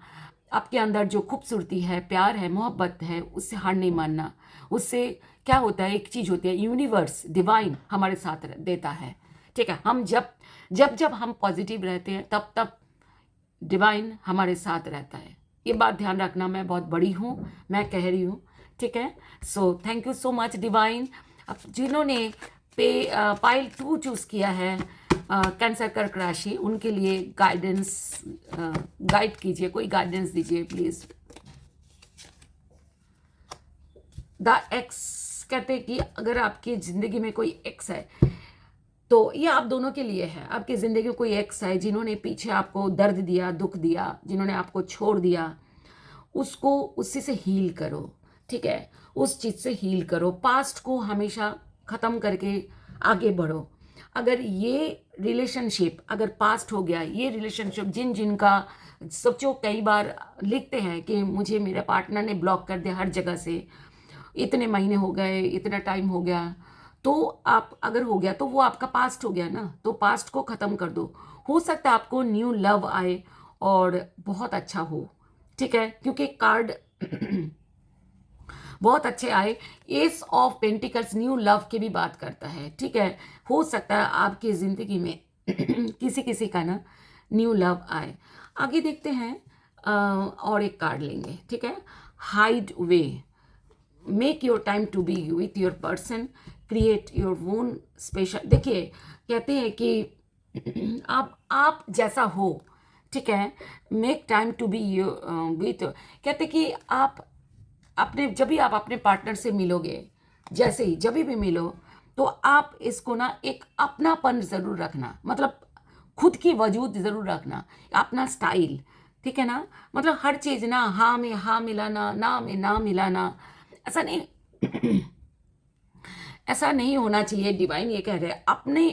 आपके अंदर जो खूबसूरती है, प्यार है, मोहब्बत है, उससे हार नहीं मानना। उससे क्या होता है, एक चीज़ होती है, यूनिवर्स डिवाइन हमारे साथ देता है, ठीक है। हम जब हम पॉजिटिव रहते हैं तब तब डिवाइन हमारे साथ रहता है। ये बात ध्यान रखना, मैं बहुत बड़ी हूँ, मैं कह रही हूँ, ठीक है। So thank you so much divine. अब जिन्होंने पाइल 2 चूज़ किया है, कैंसर कर्क राशि, उनके लिए गाइडेंस गाइड कीजिए, कोई गाइडेंस दीजिए प्लीज़। द एक्स कहते हैं कि अगर आपकी ज़िंदगी में कोई एक्स है तो ये आप दोनों के लिए है। आपकी ज़िंदगी में कोई एक्स है जिन्होंने पीछे आपको दर्द दिया, दुख दिया, जिन्होंने आपको छोड़ दिया, उसको उसी से हील करो, ठीक है। उस चीज़ से हील करो, पास्ट को हमेशा ख़त्म करके आगे बढ़ो। अगर ये रिलेशनशिप अगर पास्ट हो गया, ये रिलेशनशिप जिनका सोचो, कई बार लिखते हैं कि मुझे मेरे पार्टनर ने ब्लॉक कर दिया हर जगह से, इतने महीने हो गए, इतना टाइम हो गया, तो आप अगर हो गया तो वो आपका पास्ट हो गया ना, तो पास्ट को ख़त्म कर दो। हो सकता है आपको न्यू लव आए और बहुत अच्छा हो, ठीक है, क्योंकि कार्ड बहुत अच्छे आए। S of pentacles new love की भी बात करता है, ठीक है। हो सकता है आपकी ज़िंदगी में किसी किसी का ना न्यू लव आए। आगे देखते हैं, और एक कार्ड लेंगे, ठीक है। Hide way, make your time to be with your person, create your own special. देखिए, कहते हैं कि आप जैसा हो, ठीक है, make time to be with, कहते कि आप जब भी आप अपने पार्टनर से मिलोगे, जैसे ही जब भी मिलो, तो आप इसको ना एक अपनापन ज़रूर रखना, मतलब खुद की वजूद ज़रूर रखना, अपना स्टाइल, ठीक है ना। मतलब हर चीज़ ना हाँ में हाँ मिलाना, ना में ना मिलाना, ऐसा नहीं ऐसा नहीं होना चाहिए। डिवाइन ये कह रहे हैं अपने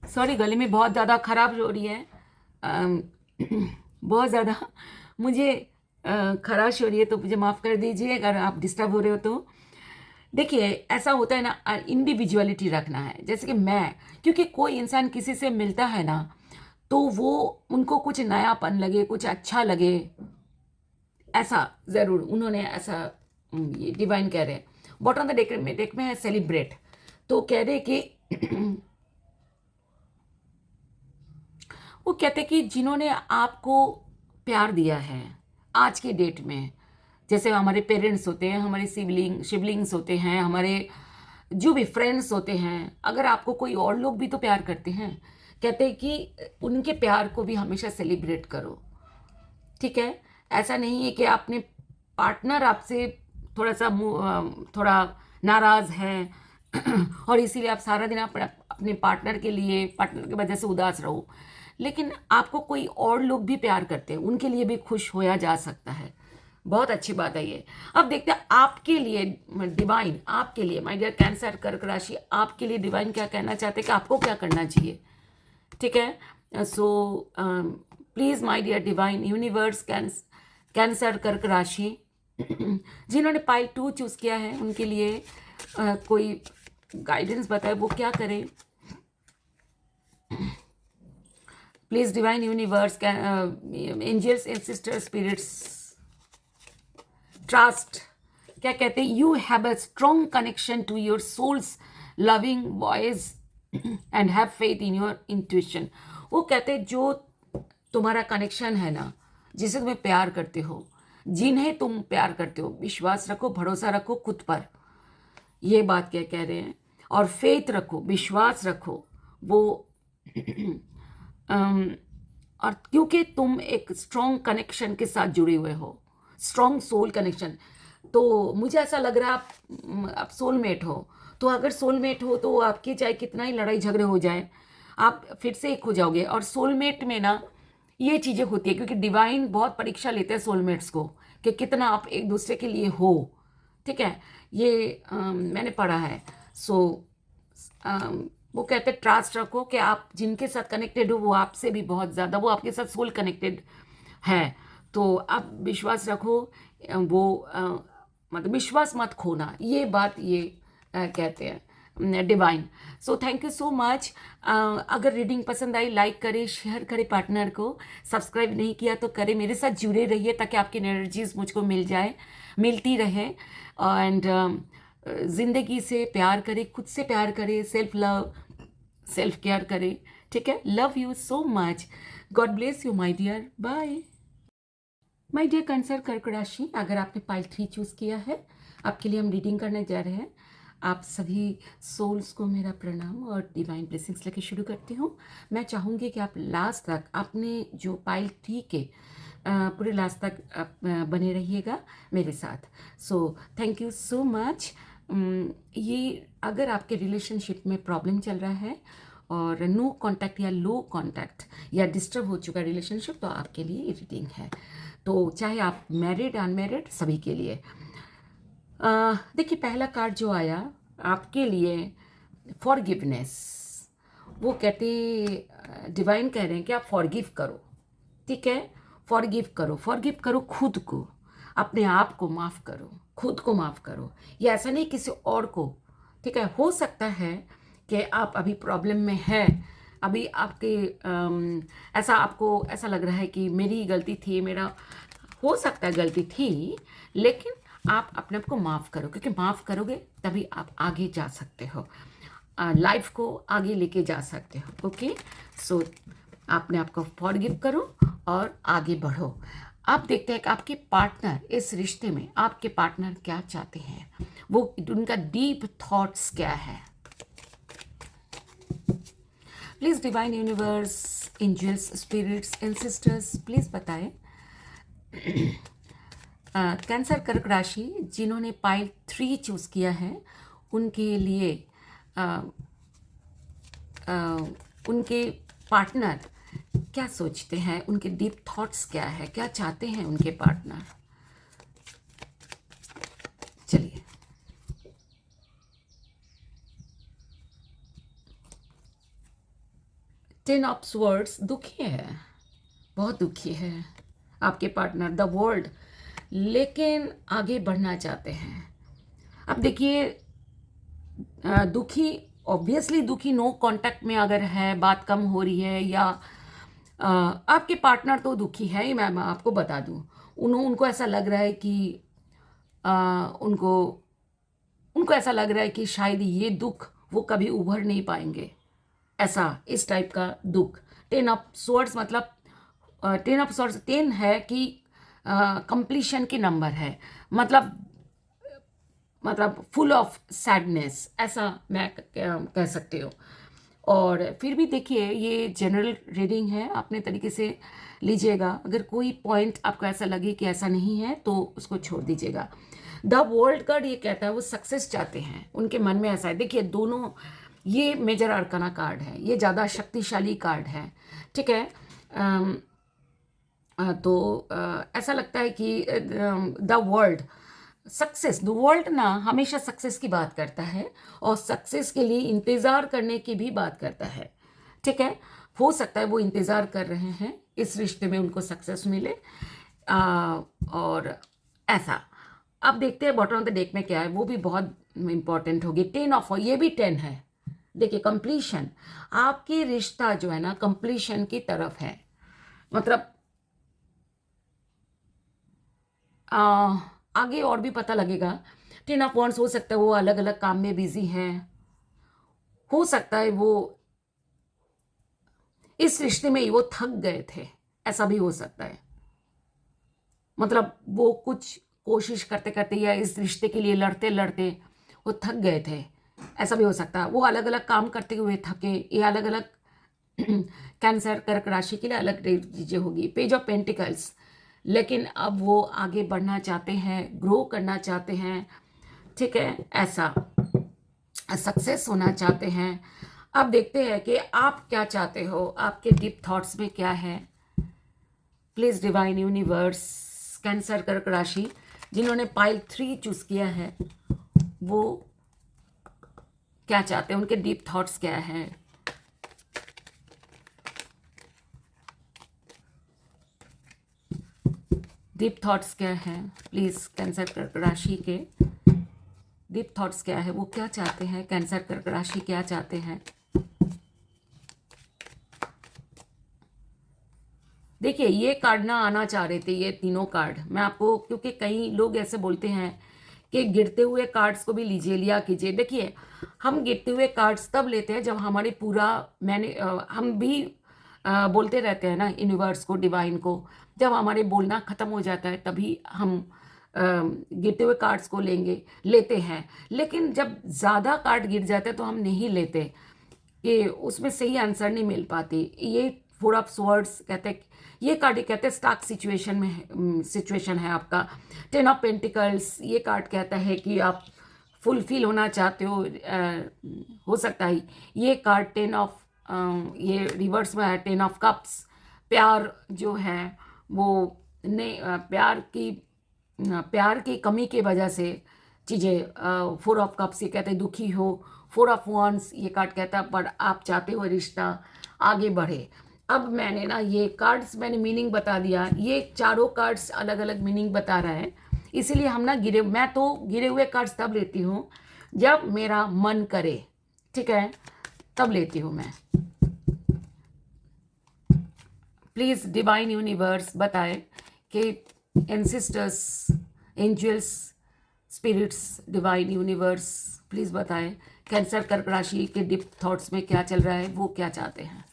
सॉरी, गले में बहुत ज़्यादा खराब हो रही है, बहुत ज़्यादा मुझे खराश हो रही है, तो मुझे माफ़ कर दीजिए अगर आप डिस्टर्ब हो रहे हो तो। देखिए, ऐसा होता है ना, इंडिविजुअलिटी रखना है, जैसे कि मैं, क्योंकि कोई इंसान किसी से मिलता है ना, तो वो उनको कुछ नयापन लगे, कुछ अच्छा लगे, ऐसा ज़रूर उन्होंने ऐसा ये डिवाइन कह रहे हैं। बॉटम ऑफ द डेक में है सेलिब्रेट, तो कह रहे कि वो कहते कि जिन्होंने आपको प्यार दिया है आज के डेट में, जैसे हमारे पेरेंट्स होते हैं, हमारे सिबलिंग्स होते हैं, हमारे जो भी फ्रेंड्स होते हैं, अगर आपको कोई और लोग भी तो प्यार करते हैं, कहते हैं कि उनके प्यार को भी हमेशा सेलिब्रेट करो, ठीक है। ऐसा नहीं है कि आपने पार्टनर आपसे थोड़ा नाराज़ है और इसीलिए आप सारा दिन अपने पार्टनर की वजह से उदास रहो, लेकिन आपको कोई और लोग भी प्यार करते हैं, उनके लिए भी खुश होया जा सकता है। बहुत अच्छी बात है ये। अब देखते हैं आपके लिए डिवाइन, आपके लिए माय डियर कैंसर कर्क राशि, आपके लिए डिवाइन क्या कहना चाहते हैं कि आपको क्या करना चाहिए, ठीक है। So please my dear divine universe, cancer कर्क राशि, जिन्होंने पाइल 2 चूज़ किया है, उनके लिए कोई गाइडेंस बताए, वो क्या करें प्लीज़। Divine universe, angels and sister spirits, trust, क्या कहते हैं, you have a strong connection to your soul's loving voice and have faith in your intuition. वो कहते हैं जो तुम्हारा कनेक्शन है ना, जिसे तुम्हें प्यार करते हो, जिन्हें तुम प्यार करते हो, विश्वास रखो, भरोसा रखो खुद पर, ये बात क्या कह रहे हैं, और फेथ रखो, विश्वास रखो, वो और क्योंकि तुम एक स्ट्रॉन्ग कनेक्शन के साथ जुड़े हुए हो, स्ट्रॉन्ग सोल कनेक्शन, तो मुझे ऐसा लग रहा है आप सोलमेट हो। तो अगर सोलमेट हो तो आपकी चाहे कितना ही लड़ाई झगड़े हो जाए, आप फिर से एक हो जाओगे। और सोलमेट में ना ये चीज़ें होती है, क्योंकि डिवाइन बहुत परीक्षा लेते हैं सोलमेट्स को कि कितना आप एक दूसरे के लिए हो, ठीक है। ये मैंने पढ़ा है। सो वो कहते हैं ट्रस्ट रखो कि आप जिनके साथ कनेक्टेड हो वो आपसे भी बहुत ज़्यादा, वो आपके साथ सोल कनेक्टेड है, तो आप विश्वास रखो। वो मतलब विश्वास मत खोना, ये बात ये कहते हैं। Divine. So thank you so much. अगर रीडिंग पसंद आई लाइक करें, शेयर करें पार्टनर को, सब्सक्राइब नहीं किया तो करें, मेरे साथ जुड़े रहिए ताकि आपकी एनर्जीज मुझको मिलती रहे। एंड ज़िंदगी से प्यार करें, खुद से प्यार करें, सेल्फ लव, सेल्फ केयर करें। ठीक है, love you so much, God bless you my dear, bye. My dear cancer कर्क राशि, अगर आपने पाइल 3 चूज़ किया है, आपके लिए हम रीडिंग करने जा रहे हैं। आप सभी सोल्स को मेरा प्रणाम और डिवाइन ब्लेसिंग्स लेके शुरू करती हूँ। मैं चाहूँगी कि आप लास्ट तक आपने जो पाइल 3 के पूरे लास्ट तक आप बने रहिएगा मेरे साथ। So thank you so much. ये अगर आपके रिलेशनशिप में प्रॉब्लम चल रहा है और नो कांटेक्ट या लो कांटेक्ट या डिस्टर्ब हो चुका रिलेशनशिप, तो आपके लिए ये रीडिंग है। तो चाहे आप मैरिड अनमैरिड, सभी के लिए। देखिए, पहला कार्ड जो आया आपके लिए, फॉरगिवनेस। वो कहते, डिवाइन कह रहे हैं कि आप फॉरगिव करो। ठीक है, फॉरगिव करो खुद को, अपने आप को माफ़ करो, खुद को माफ़ करो। ये ऐसा नहीं किसी और को। ठीक है, हो सकता है कि आप अभी प्रॉब्लम में है, अभी आपके ऐसा आपको ऐसा लग रहा है कि मेरी गलती थी, मेरा हो सकता है गलती थी, लेकिन आप अपने आप को माफ़ करो, क्योंकि माफ़ करोगे तभी आप आगे जा सकते हो, लाइफ को आगे लेके जा सकते हो। ओके, सो अपने आप को फॉरगिव करो और आगे बढ़ो। आप देखते हैं कि आपके पार्टनर, इस रिश्ते में आपके पार्टनर क्या चाहते हैं, वो उनका डीप थॉट्स क्या है। Please divine universe, angels, spirits, ancestors, please बताएं। कैंसर कर्क राशि जिन्होंने पाइल 3 चूज़ किया है, उनके लिए उनके पार्टनर क्या सोचते हैं, उनके डीप थॉट्स क्या है, क्या चाहते हैं उनके पार्टनर। चलिए, टेन ऑफ स्वॉर्ड्स, दुखी है, बहुत दुखी है आपके पार्टनर, द वर्ल्ड, लेकिन आगे बढ़ना चाहते हैं। अब देखिए, दुखी, ऑब्वियसली दुखी नो कांटेक्ट में अगर है, बात कम हो रही है, या आपके पार्टनर तो दुखी है ही। मैं आपको बता दूं, उनको ऐसा लग रहा है कि उनको उनको ऐसा लग रहा है कि शायद ये दुख वो कभी उभर नहीं पाएंगे, ऐसा इस टाइप का दुख। टेन ऑफ स्वॉर्ड्स मतलब, टेन ऑफ स्वॉर्ड्स 10 है कि कंप्लीशन की नंबर है, मतलब फुल ऑफ सैडनेस, ऐसा मैं कह सकते हो। और फिर भी देखिए, ये जनरल रीडिंग है, अपने तरीके से लीजिएगा। अगर कोई पॉइंट आपको ऐसा लगे कि ऐसा नहीं है तो उसको छोड़ दीजिएगा। द वर्ल्ड कार्ड ये कहता है वो सक्सेस चाहते हैं, उनके मन में ऐसा है। देखिए, दोनों ये मेजर आर्काना कार्ड है, ये ज़्यादा शक्तिशाली कार्ड है। ठीक है, तो ऐसा लगता है कि the world success, the world ना हमेशा सक्सेस की बात करता है और सक्सेस के लिए इंतज़ार करने की भी बात करता है। ठीक है, हो सकता है वो इंतज़ार कर रहे हैं इस रिश्ते में उनको सक्सेस मिले, और ऐसा। अब देखते हैं बॉटम ऑफ द डेक में क्या है, वो भी बहुत इंपॉर्टेंट होगी। 10 ऑफ, ये भी 10 है। देखिए, कंप्लीशन, आपकी रिश्ता जो है ना कंप्लीशन की तरफ है। मतलब आगे और भी पता लगेगा। 10 ऑफ वांड्स, हो सकता है वो अलग अलग काम में बिजी हैं, हो सकता है वो इस रिश्ते में ही वो थक गए थे, ऐसा भी हो सकता है। मतलब वो कुछ कोशिश करते करते या इस रिश्ते के लिए लड़ते लड़ते वो थक गए थे, ऐसा भी हो सकता है। वो अलग अलग काम करते हुए थके, ये अलग अलग कैंसर कर्क राशि के लिए अलग चीज़ें होगी। पेज ऑफ पेंटिकल्स, लेकिन अब वो आगे बढ़ना चाहते हैं, ग्रो करना चाहते हैं। ठीक है, ऐसा सक्सेस होना चाहते हैं। अब देखते हैं कि आप क्या चाहते हो, आपके डीप थॉट्स में क्या है। प्लीज डिवाइन यूनिवर्स, कैंसर कर्क राशि जिन्होंने पाइल 3 चूज किया है, वो क्या चाहते हैं, उनके डीप थॉट्स क्या है। डीप थॉट्स क्या है, प्लीज कैंसर कर्क राशि के डीप थॉट्स क्या है, वो क्या चाहते हैं, कैंसर कर्क राशि क्या चाहते हैं। देखिए ये कार्ड ना आना चाह रहे थे, ये तीनों कार्ड मैं आपको, क्योंकि कई लोग ऐसे बोलते हैं कि गिरते हुए कार्ड्स को भी लीजिए, लिया कीजिए। देखिए हम गिरते हुए कार्ड्स तब लेते हैं जब हमारे पूरा हम भी बोलते रहते हैं ना यूनिवर्स को, डिवाइन को, जब हमारे बोलना ख़त्म हो जाता है तभी हम गिरते हुए कार्ड्स को लेते हैं। लेकिन जब ज़्यादा कार्ड गिर जाते हैं तो हम नहीं लेते, कि उसमें सही आंसर नहीं मिल पाती। ये 4 ऑफ स्वॉर्ड्स कहते हैं, ये कार्ड कहते हैं स्टाक सिचुएशन है आपका। 10 ऑफ पेंटिकल्स ये कार्ड कहता है कि आप फुलफिल होना चाहते हो सकता है। ये कार्ड ये रिवर्स में है 10 ऑफ कप्स, प्यार जो है वो ने प्यार की कमी की वजह से चीज़ें, 4 ऑफ कप्स ये कहते हैं दुखी हो। 4 ऑफ वॉन्ड्स ये कार्ड कहता है पर आप चाहते हो रिश्ता आगे बढ़े। अब मैंने ना ये कार्ड्स मैंने मीनिंग बता दिया, ये चारों कार्ड्स अलग अलग मीनिंग बता रहा है। इसीलिए हम ना मैं तो गिरे हुए कार्ड्स तब लेती हूँ जब मेरा मन करे, ठीक है, तब लेती हूँ मैं। प्लीज़ डिवाइन यूनिवर्स बताए कि ancestors, angels, spirits, divine universe please बताएं कैंसर कर्क राशि के डीप थॉट्स में क्या चल रहा है, वो क्या चाहते हैं।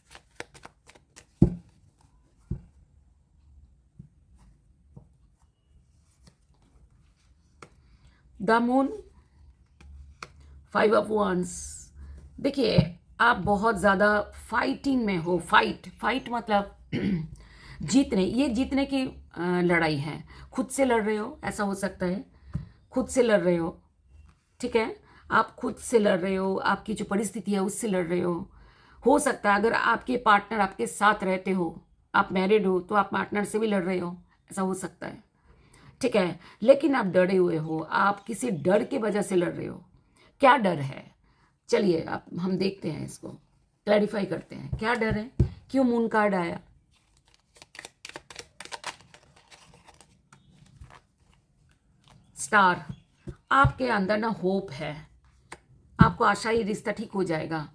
The moon, 5 of wands. देखिए आप बहुत ज़्यादा फाइटिंग में हो। फाइट मतलब ये जीतने की लड़ाई है। खुद से लड़ रहे हो, ऐसा हो सकता है, खुद से लड़ रहे हो, ठीक है, आप खुद से लड़ रहे हो, आपकी जो परिस्थिति है उससे लड़ रहे हो सकता है अगर आपके पार्टनर आपके साथ रहते हो, आप मैरिड हो तो आप पार्टनर से भी लड़ रहे हो, ऐसा हो सकता है, ठीक है। लेकिन आप डरे हुए हो, आप किसी डर की वजह से लड़ रहे हो। क्या डर है, चलिए आप हम देखते हैं, इसको क्लैरिफाई करते हैं क्या डर है, क्यों मून कार्ड आया। स्टार, आपके अंदर ना होप है, आपको आशा ही रिश्ता ठीक हो जाएगा,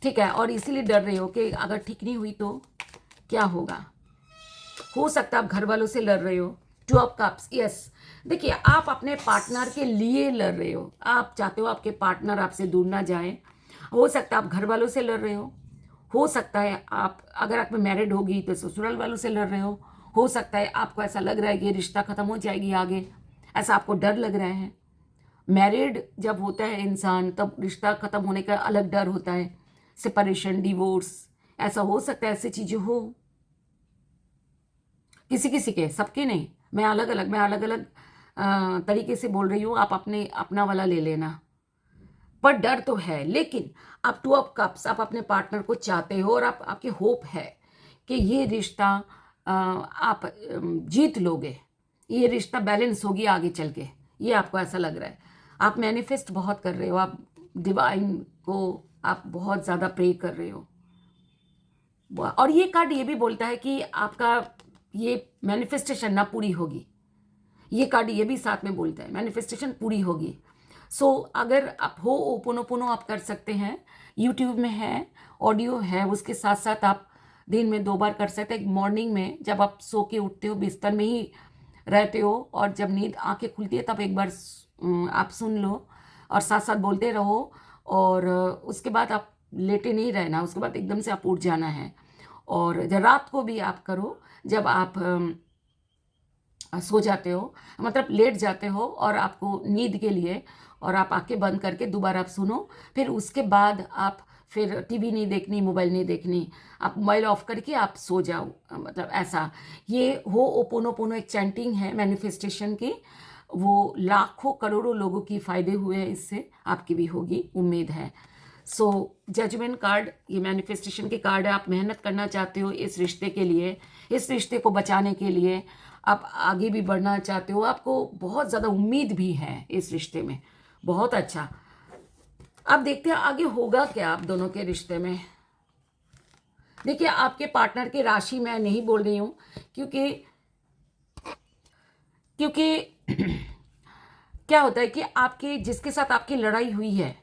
ठीक है, और इसीलिए डर रहे हो कि अगर ठीक नहीं हुई तो क्या होगा। हो सकता है आप घर वालों से लड़ रहे हो। 2 ऑफ कप्स, यस। देखिए आप अपने पार्टनर के लिए लड़ रहे हो, आप चाहते हो आपके पार्टनर आपसे दूर ना जाए। हो सकता है आप घर वालों से लड़ रहे हो सकता है आप, अगर आप मैरिड होगी तो ससुराल वालों से लड़ रहे हो सकता है आपको ऐसा लग रहा है कि रिश्ता खत्म हो जाएगी आगे, ऐसा आपको डर लग रहा है। मैरिड जब होता है इंसान तब रिश्ता खत्म होने का अलग डर होता है, सेपरेशन, डिवोर्स, ऐसा हो सकता है, ऐसी चीज़ें हो किसी किसी के, सबके नहीं। मैं अलग अलग तरीके से बोल रही हूँ, आप अपना वाला ले लेना। पर डर तो है, लेकिन आप 2 ऑफ कप्स, आप अपने पार्टनर को चाहते हो और आपके होप है कि ये रिश्ता आप जीत लोगे, ये रिश्ता बैलेंस होगी आगे चल के, ये आपको ऐसा लग रहा है। आप मैनिफेस्ट बहुत कर रहे हो, आप डिवाइन को आप बहुत ज़्यादा प्रे कर रहे हो। और ये कार्ड ये भी बोलता है कि आपका ये मैनिफेस्टेशन ना पूरी होगी। ये कार्ड ये भी साथ में बोलता है मैनिफेस्टेशन पूरी होगी। सो अगर आप ओपोनोपोनो आप कर सकते हैं, यूट्यूब में है, ऑडियो है, उसके साथ साथ आप दिन में 2 बार कर सकते हैं। एक मॉर्निंग में जब आप सो के उठते हो, बिस्तर में ही रहते हो और जब नींद आंखें खुलती है तब एक बार आप सुन लो और साथ साथ बोलते रहो। और उसके बाद आप लेटे नहीं रहना, उसके बाद एकदम से आप उठ जाना है। और जब रात को भी आप करो, जब आप सो जाते हो, मतलब लेट जाते हो और आपको नींद के लिए, और आप आंखें बंद करके दोबारा आप सुनो, फिर उसके बाद आप फिर टीवी नहीं देखनी, मोबाइल नहीं देखनी, आप मोबाइल ऑफ करके आप सो जाओ, मतलब ऐसा। ये ओपोनोपोनो एक चैंटिंग है मैनिफेस्टेशन की, वो लाखों करोड़ों लोगों की फ़ायदे हुए हैं इससे, आपकी भी होगी उम्मीद है। सो जजमेंट कार्ड ये मैनिफेस्टेशन के कार्ड है। आप मेहनत करना चाहते हो इस रिश्ते के लिए, इस रिश्ते को बचाने के लिए, आप आगे भी बढ़ना चाहते हो, आपको बहुत ज़्यादा उम्मीद भी है इस रिश्ते में, बहुत अच्छा। अब देखते हैं आगे होगा क्या आप दोनों के रिश्ते में। देखिए आपके पार्टनर की राशि मैं नहीं बोल रही हूँ, क्योंकि क्या होता है कि आपके जिसके साथ आपकी लड़ाई हुई है,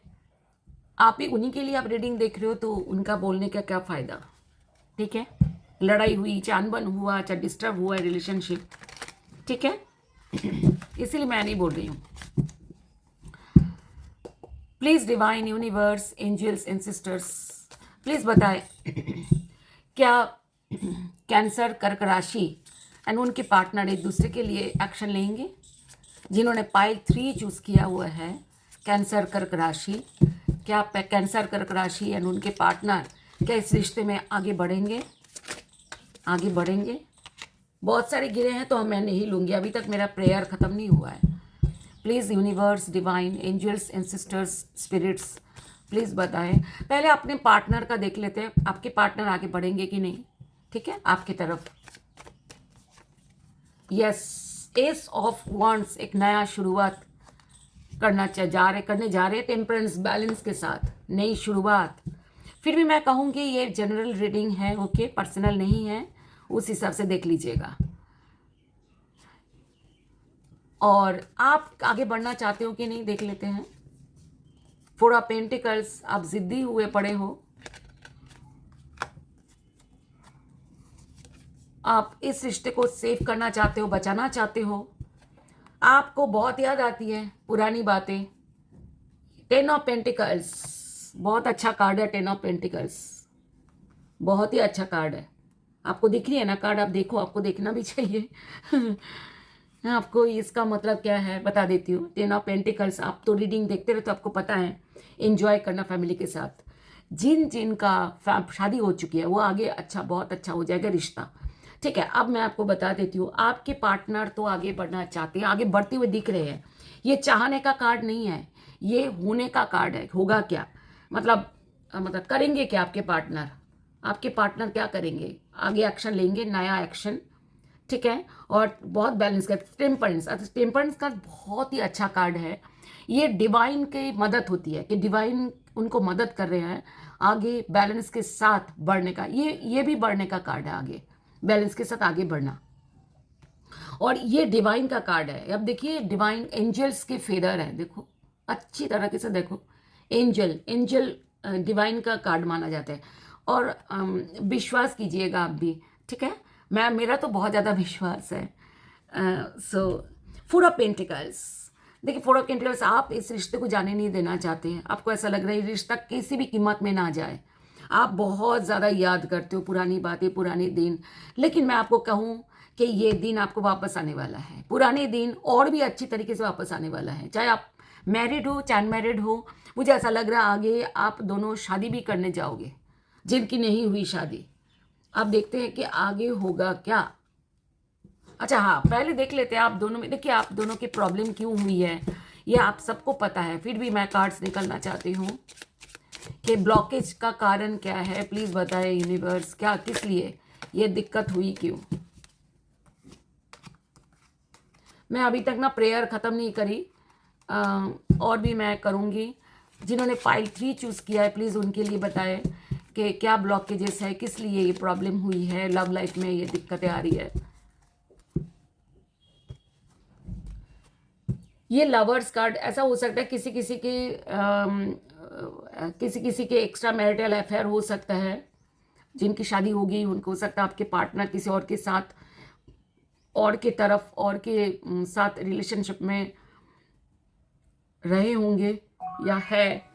आप ही उन्हीं के लिए आप रीडिंग देख रहे हो, तो उनका बोलने का क्या फ़ायदा। ठीक है, लड़ाई हुई, चाहे अनबन हुआ, चाहे डिस्टर्ब हुआ है रिलेशनशिप, ठीक है, इसीलिए मैं नहीं बोल रही हूँ। Please divine universe, angels and sisters, please बताएं क्या कैंसर, कर्क राशि एंड उनके पार्टनर एक दूसरे के लिए एक्शन लेंगे। जिन्होंने पाइल 3 चूज़ किया हुआ है, कैंसर कर्क राशि, क्या कैंसर कर्क राशि एंड उनके पार्टनर क्या इस रिश्ते में आगे बढ़ेंगे? आगे बढ़ेंगे। बहुत सारे गिरे हैं तो मैं नहीं लूँगी, अभी तक मेरा प्रेयर ख़त्म नहीं हुआ है। Please universe, divine, angels and sisters, spirits, please बताएं। पहले अपने पार्टनर का देख लेते हैं, आपके पार्टनर आगे बढ़ेंगे कि नहीं। ठीक है, आपकी तरफ। यस, एस ऑफ वॉन्ड्स, एक नया शुरुआत करने जा रहे टेम्परेंस, बैलेंस के साथ नई शुरुआत। फिर भी मैं कहूँगी ये जनरल रीडिंग है, ओके, पर्सनल नहीं है, उस हिसाब से देख लीजिएगा। और आप आगे बढ़ना चाहते हो कि नहीं, देख लेते हैं। 4 ऑफ पेंटिकल्स, आप जिद्दी हुए पड़े हो, आप इस रिश्ते को सेव करना चाहते हो, बचाना चाहते हो। आपको बहुत याद आती है पुरानी बातें। 10 ऑफ पेंटिकल्स, बहुत अच्छा कार्ड है 10 ऑफ पेंटिकल्स, बहुत ही अच्छा कार्ड है। आपको दिख रही है ना कार्ड, आप देखो, आपको देखना भी चाहिए। आपको इसका मतलब क्या है बता देती हूँ। 10 ऑफ पेंटिकल्स, आप तो रीडिंग देखते रहे तो आपको पता है, एंजॉय करना फैमिली के साथ। जिन जिन का शादी हो चुकी है वो आगे अच्छा, बहुत अच्छा हो जाएगा रिश्ता। ठीक है, अब मैं आपको बता देती हूँ, आपके पार्टनर तो आगे बढ़ना चाहते हैं, आगे बढ़ते हुए दिख रहे हैं। ये चाहने का कार्ड नहीं है, ये होने का कार्ड है। होगा क्या मतलब करेंगे क्या आपके पार्टनर? आपके पार्टनर क्या करेंगे? आगे एक्शन लेंगे, नया एक्शन। ठीक है, और बहुत बैलेंस का टेम्परेंस। टेम्परेंस का बहुत ही अच्छा कार्ड है। ये डिवाइन की मदद होती है कि डिवाइन उनको मदद कर रहे हैं आगे बैलेंस के साथ बढ़ने का। ये भी बढ़ने का कार्ड है, आगे बैलेंस के साथ आगे बढ़ना। और ये डिवाइन का कार्ड है। अब देखिए, डिवाइन एंजल्स के फेदर है, देखो अच्छी तरीके से देखो। एंजल डिवाइन का कार्ड माना जाता है। और विश्वास कीजिएगा आप भी, ठीक है, मेरा तो बहुत ज़्यादा विश्वास है। सो 4 ऑफ पेंटिकल्स, देखिए 4 ऑफ पेंटिकल्स, आप इस रिश्ते को जाने नहीं देना चाहते हैं। आपको ऐसा लग रहा है ये रिश्ता किसी भी कीमत में ना जाए। आप बहुत ज़्यादा याद करते हो पुरानी बातें, पुराने दिन। लेकिन मैं आपको कहूँ कि ये दिन आपको वापस आने वाला है। पुराने दिन और भी अच्छी तरीके से वापस आने वाला है। चाहे आप मैरिड हो, चाहे अनमैरिड हो, मुझे ऐसा लग रहा है आगे आप दोनों शादी भी करने जाओगे, जिनकी नहीं हुई शादी। अब देखते हैं कि आगे होगा क्या। अच्छा हाँ, पहले देख लेते हैं आप दोनों में। देखिए, आप दोनों की प्रॉब्लम क्यों हुई है ये आप सबको पता है, फिर भी मैं कार्ड्स निकलना चाहती हूँ कि ब्लॉकेज का कारण क्या है। प्लीज़ बताएं यूनिवर्स, क्या किस लिए ये दिक्कत हुई, क्यों। मैं अभी तक ना प्रेयर ख़त्म नहीं करी, और भी मैं करूँगी। जिन्होंने पाइल 3 चूज़ किया है, प्लीज़ उनके लिए बताएं कि क्या ब्लॉकेजेस है, किस लिए ये प्रॉब्लम हुई है, लव लाइफ में ये दिक्कतें आ रही है। ये लवर्स कार्ड, ऐसा हो सकता है किसी किसी के एक्स्ट्रा मैरिटल अफेयर हो सकता है। जिनकी शादी होगी उनको हो सकता है आपके पार्टनर किसी और के साथ, और के तरफ, और के साथ रिलेशनशिप में रहे होंगे या है।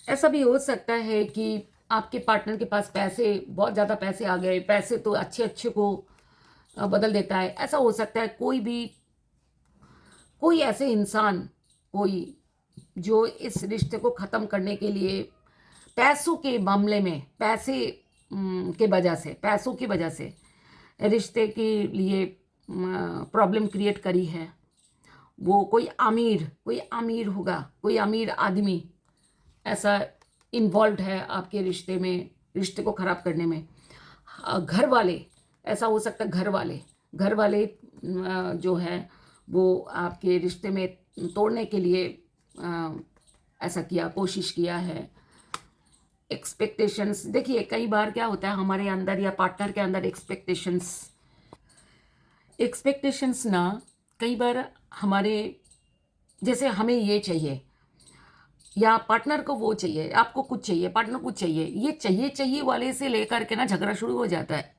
ऐसा भी हो सकता है कि आपके पार्टनर के पास पैसे, बहुत ज़्यादा पैसे आ गए। पैसे तो अच्छे अच्छे को बदल देता है। ऐसा हो सकता है कोई ऐसे इंसान, कोई जो इस रिश्ते को ख़त्म करने के लिए पैसों के मामले में, पैसे के वजह से, पैसों की वजह से रिश्ते के लिए प्रॉब्लम क्रिएट करी है। वो कोई अमीर होगा, कोई अमीर आदमी ऐसा इन्वॉल्व है आपके रिश्ते में, रिश्ते को ख़राब करने में। घर वाले, ऐसा हो सकता है घर वाले जो है वो आपके रिश्ते में तोड़ने के लिए ऐसा किया, कोशिश किया है। एक्सपेक्टेशंस, देखिए कई बार क्या होता है हमारे अंदर या पार्टनर के अंदर एक्सपेक्टेशंस ना, कई बार हमारे, जैसे हमें ये चाहिए या पार्टनर को वो चाहिए, आपको कुछ चाहिए, पार्टनर कुछ चाहिए, ये चाहिए चाहिए वाले से लेकर के ना झगड़ा शुरू हो जाता है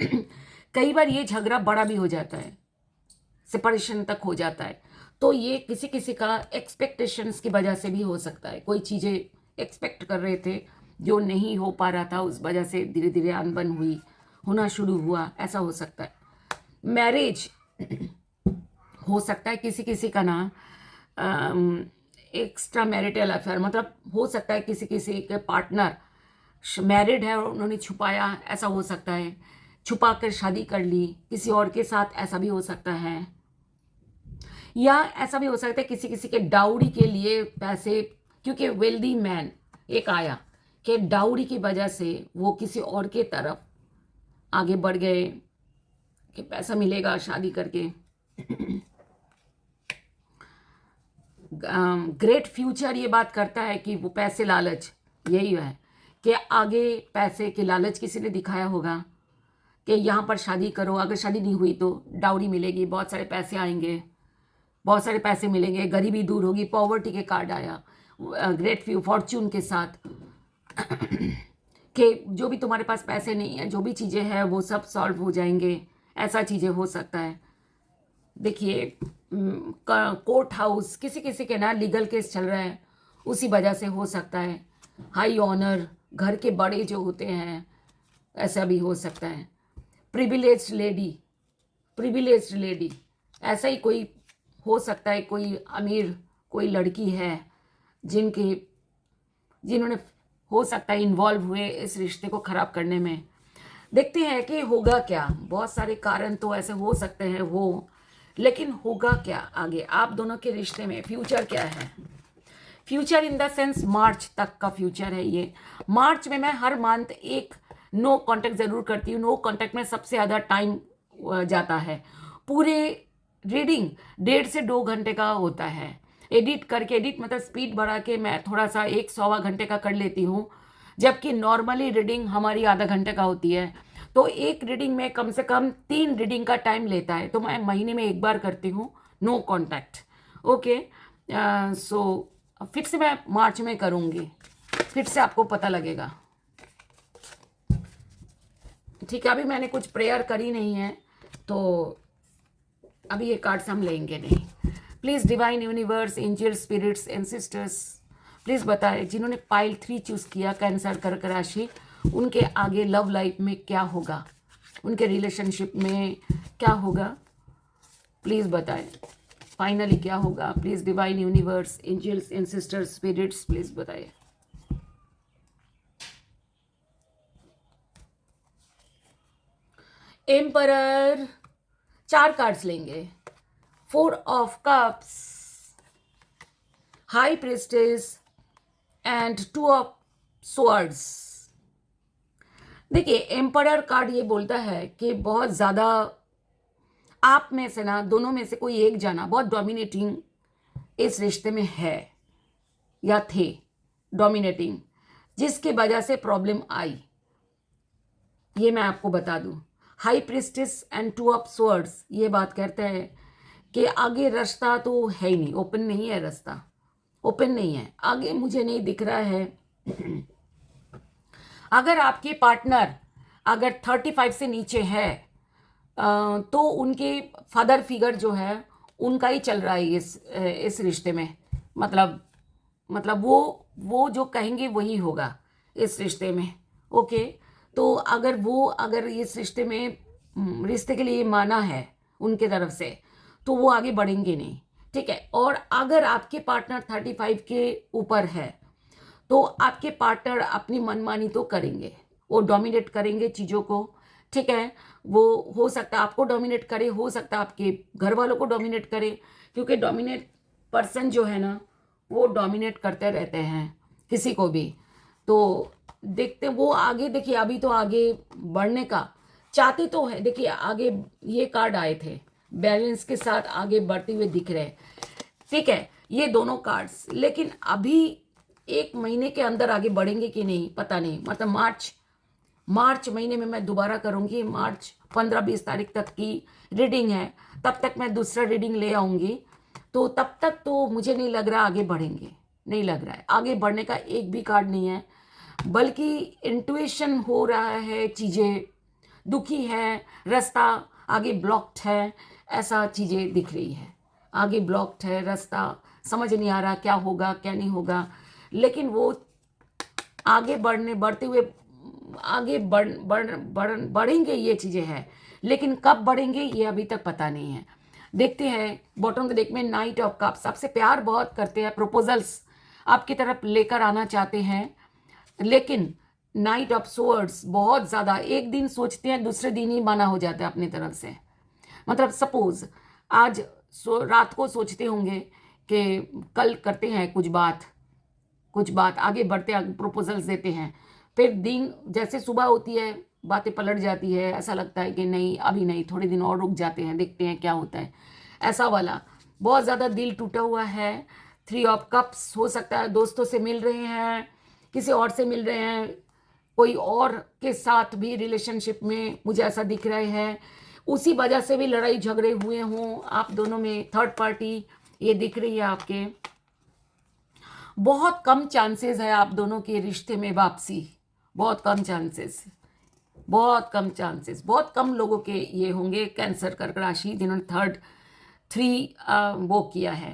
कई बार ये झगड़ा बड़ा भी हो जाता है, सेपरेशन तक हो जाता है। तो ये किसी किसी का एक्सपेक्टेशंस की वजह से भी हो सकता है, कोई चीज़ें एक्सपेक्ट कर रहे थे जो नहीं हो पा रहा था, उस वजह से धीरे धीरे अनबन हुई, होना शुरू हुआ, ऐसा हो सकता है। मैरिज हो सकता है किसी किसी का ना एक्स्ट्रा मैरिटल अफेयर, मतलब हो सकता है किसी किसी के पार्टनर मैरिड है और उन्होंने छुपाया, ऐसा हो सकता है, छुपा कर शादी कर ली किसी और के साथ, ऐसा भी हो सकता है। या ऐसा भी हो सकता है किसी किसी के डाउरी के लिए पैसे, क्योंकि वेल्दी मैन एक आया कि डाउरी की वजह से वो किसी और के तरफ आगे बढ़ गए कि पैसा मिलेगा शादी करके। ग्रेट फ्यूचर ये बात करता है कि वो पैसे लालच, यही है कि आगे पैसे के लालच किसी ने दिखाया होगा कि यहाँ पर शादी करो, अगर शादी नहीं हुई तो डाउरी मिलेगी, बहुत सारे पैसे आएंगे, बहुत सारे पैसे मिलेंगे, गरीबी दूर होगी, पॉवर्टी के कार्ड आया ग्रेट फॉर्च्यून के साथ कि जो भी तुम्हारे पास पैसे नहीं है, जो भी चीज़ें हैं वो सब सॉल्व हो जाएंगे, ऐसा चीज़ें हो सकता है। देखिए कोर्ट हाउस, किसी किसी के ना लीगल केस चल रहा है, उसी वजह से हो सकता है। हाई ऑनर, घर के बड़े जो होते हैं, ऐसा भी हो सकता है। प्रिविलेज्ड लेडी, ऐसा ही कोई हो सकता है, कोई अमीर कोई लड़की है जिन्होंने हो सकता है इन्वॉल्व हुए इस रिश्ते को ख़राब करने में। देखते हैं कि होगा क्या, बहुत सारे कारण तो ऐसे हो सकते हैं हो, लेकिन होगा क्या आगे आप दोनों के रिश्ते में, फ्यूचर क्या है। फ्यूचर इन द सेंस मार्च तक का फ्यूचर है ये। मार्च में मैं हर मंथ एक नो कांटेक्ट ज़रूर करती हूँ, नो कांटेक्ट में सबसे ज़्यादा टाइम जाता है। पूरे रीडिंग 1.5 से 2 घंटे का होता है, एडिट मतलब स्पीड बढ़ा के मैं थोड़ा सा 1-1.25 घंटे का कर लेती हूँ, जबकि नॉर्मली रीडिंग हमारी आधा घंटे का होती है। तो एक रीडिंग में कम से कम 3 रीडिंग का टाइम लेता है, तो मैं महीने में एक बार करती हूँ नो कांटेक्ट। ओके, सो फिर से मैं मार्च में करूँगी, फिर से आपको पता लगेगा। ठीक है, अभी मैंने कुछ प्रेयर करी नहीं है, तो अभी ये कार्ड्स हम लेंगे नहीं। Please divine universe, angel, spirits, ancestors, please बताएं जिन्होंने पाइल 3 चूज़ किया, कैंसर, कर्क राशि, उनके आगे लव लाइफ में क्या होगा, उनके रिलेशनशिप में क्या होगा, प्लीज़ बताएं फाइनली क्या होगा। Please divine universe, angels, ancestors, spirits, please बताएं। एम्परर, 4 कार्ड्स लेंगे। 4 of cups, high priestess and 2 of swords. देखिए एम्परर कार्ड ये बोलता है कि बहुत ज़्यादा आप में से ना, दोनों में से कोई एक जना बहुत डोमिनेटिंग इस रिश्ते में है या थे, डोमिनेटिंग, जिसके वजह से प्रॉब्लम आई, ये मैं आपको बता दूं। High priestess and 2 of swords ये बात कहते हैं कि आगे रास्ता तो है ही नहीं, ओपन नहीं है, रास्ता ओपन नहीं है, आगे मुझे नहीं दिख रहा है। अगर आपके पार्टनर अगर 35 से नीचे है तो उनके फादर फिगर जो है उनका ही चल रहा है इस रिश्ते में, मतलब वो जो कहेंगे वही होगा इस रिश्ते में। ओके, तो अगर इस रिश्ते में रिश्ते के लिए माना है उनके तरफ से, तो वो आगे बढ़ेंगे नहीं। ठीक है, और अगर आपके पार्टनर 35 के ऊपर है तो आपके पार्टनर अपनी मनमानी तो करेंगे, वो डोमिनेट करेंगे चीज़ों को। ठीक है, वो हो सकता है आपको डोमिनेट करे, हो सकता है आपके घर वालों को डोमिनेट करे, क्योंकि डोमिनेट पर्सन जो है ना वो डोमिनेट करते रहते हैं किसी को भी। तो देखते वो आगे, देखिए अभी तो आगे बढ़ने का चाहते तो है, देखिए आगे ये कार्ड आए थे बैलेंस के साथ आगे बढ़ते हुए दिख रहे। ठीक है, ये दोनों कार्ड्स, लेकिन अभी 1 महीने के अंदर आगे बढ़ेंगे कि नहीं पता नहीं, मतलब मार्च महीने में मैं दोबारा करूँगी, मार्च 15-20 तारीख तक की रीडिंग है, तब तक मैं दूसरा रीडिंग ले आऊँगी। तो तब तक तो मुझे नहीं लग रहा आगे बढ़ेंगे, नहीं लग रहा है आगे बढ़ने का एक भी कार्ड नहीं है, बल्कि इंट्यूशन हो रहा है, चीज़ें दुखी है, रास्ता आगे ब्लॉक्ड है, ऐसा चीज़ें दिख रही है। आगे ब्लॉक्ड है रास्ता, समझ नहीं आ रहा क्या होगा क्या नहीं होगा, लेकिन वो आगे बढ़ते हुए आगे बढ़ेंगे, ये चीज़ें हैं, लेकिन कब बढ़ेंगे ये अभी तक पता नहीं है। देखते हैं बॉटम ऑफ द डेक में नाइट ऑफ कप्स, आपसे प्यार बहुत करते हैं, प्रपोजल्स आपकी तरफ लेकर आना चाहते हैं, लेकिन नाइट ऑफ सोर्ड्स बहुत ज़्यादा, एक दिन सोचते हैं दूसरे दिन ही माना हो जाता है अपनी तरफ से। मतलब सपोज आज रात को सोचते होंगे कि कल करते हैं कुछ बात आगे बढ़ते प्रपोजल्स देते हैं, फिर दिन जैसे सुबह होती है बातें पलट जाती है, ऐसा लगता है कि नहीं अभी नहीं, थोड़े दिन और रुक जाते हैं, देखते हैं क्या होता है, ऐसा वाला। बहुत ज़्यादा दिल टूटा हुआ है। 3 ऑफ कप्स हो सकता है दोस्तों से मिल रहे हैं, किसी और से मिल रहे हैं, कोई और के साथ भी रिलेशनशिप में मुझे ऐसा दिख रहे हैं, उसी वजह से भी लड़ाई झगड़े हुए हों आप दोनों में, थर्ड पार्टी ये दिख रही है आपके। बहुत कम चांसेस है आप दोनों के रिश्ते में वापसी, बहुत कम चांसेस, बहुत कम लोगों के ये होंगे, कैंसर कर्क राशि जिन्होंने 3 वो किया है,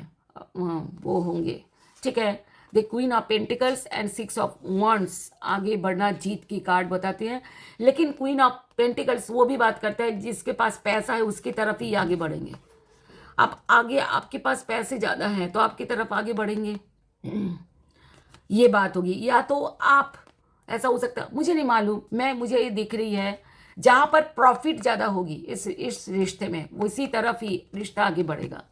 वो होंगे, ठीक है। The queen of pentacles and 6 of wands, आगे बढ़ना जीत की कार्ड बताते हैं, लेकिन क्वीन ऑफ पेंटिकल्स वो भी बात करता है जिसके पास पैसा है उसकी तरफ ही आगे बढ़ेंगे। आप आगे, आपके पास पैसे ज़्यादा हैं तो आपकी तरफ आगे बढ़ेंगे, ये बात होगी। या तो आप, ऐसा हो सकता है, मुझे नहीं मालूम, मुझे ये दिख रही है जहाँ पर प्रॉफिट ज़्यादा होगी इस रिश्ते में, उसी तरफ ही रिश्ता आगे बढ़ेगा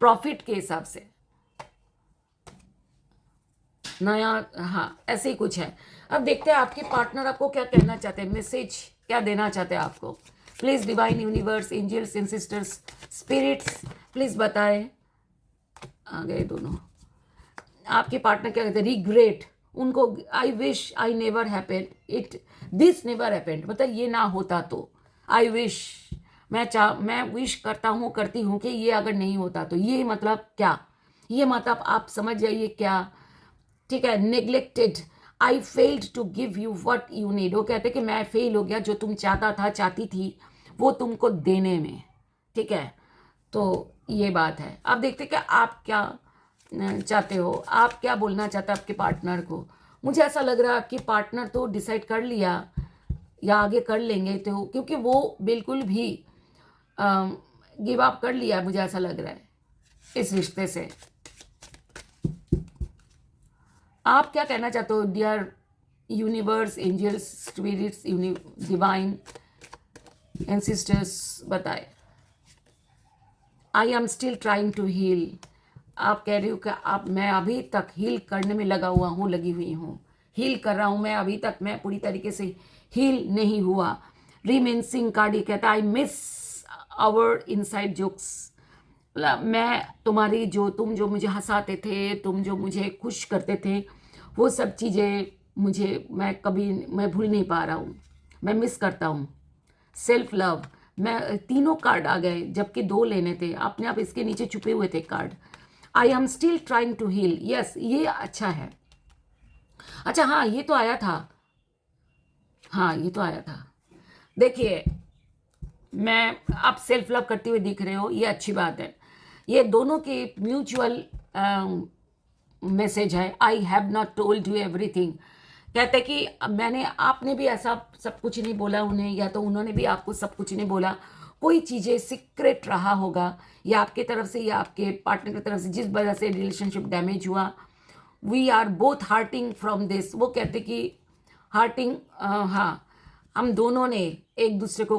प्रॉफिट के हिसाब से, नया, हाँ ऐसे ही कुछ है। अब देखते हैं आपके पार्टनर आपको क्या कहना चाहते हैं, मैसेज क्या देना चाहते हैं आपको। Please divine universe, angels and sisters, spirits please बताएं। आ गए दोनों। आपके पार्टनर क्या कहते हैं, रिग्रेट, उनको I wish I never happen it, this never happened, मतलब ये ना होता तो, आई विश, मैं विश करती हूँ कि ये अगर नहीं होता तो, ये मतलब क्या, ये मतलब आप समझ जाइए क्या, ठीक है। Neglected, I failed to give you what you need, वो कहते कि मैं फेल हो गया, जो तुम चाहती थी वो तुमको देने में, ठीक है। तो ये बात है। अब देखते कि आप क्या चाहते हो, आप क्या बोलना चाहते हैं आपके पार्टनर को। मुझे ऐसा लग रहा है आपकी पार्टनर तो डिसाइड कर लिया या आगे कर लेंगे, तो क्योंकि वो बिल्कुल भी गिव अप कर लिया, मुझे ऐसा लग रहा है इस रिश्ते से। आप क्या कहना चाहते हो dear universe, angels, spirits, divine and sisters, बताए। I am still trying to heal, आप कह रही हो कि मैं अभी तक हील करने में लगी हुई हूँ, हील कर रहा हूँ मैं, अभी तक मैं पूरी तरीके से हील नहीं हुआ। रिमेंसिंग कार्ड कहता है I miss our inside jokes, मैं तुम्हारी तुम जो मुझे हंसाते थे, तुम जो मुझे खुश करते थे, वो सब चीज़ें मैं भूल नहीं पा रहा हूँ, मैं मिस करता हूँ। सेल्फ लव, मैं 3 कार्ड आ गए जबकि 2 लेने थे, अपने आप इसके नीचे छुपे हुए थे card. I am still trying to heal, yes ये अच्छा है। अच्छा हाँ ये तो आया था, देखिए मैं, आप सेल्फ लव करते हुए दिख रहे हो, ये अच्छी बात है। ये दोनों के म्यूचुअल मैसेज है। आई have not told you everything, कहते कि आपने भी ऐसा सब कुछ नहीं बोला उन्हें, या तो उन्होंने भी आपको सब कुछ नहीं बोला, कोई चीज़ें सीक्रेट रहा होगा, या आपके तरफ से या आपके पार्टनर की तरफ से, जिस वजह से रिलेशनशिप डैमेज हुआ। We are both hurting from this, वो कहते कि हार्टिंग, हाँ हम दोनों ने एक दूसरे को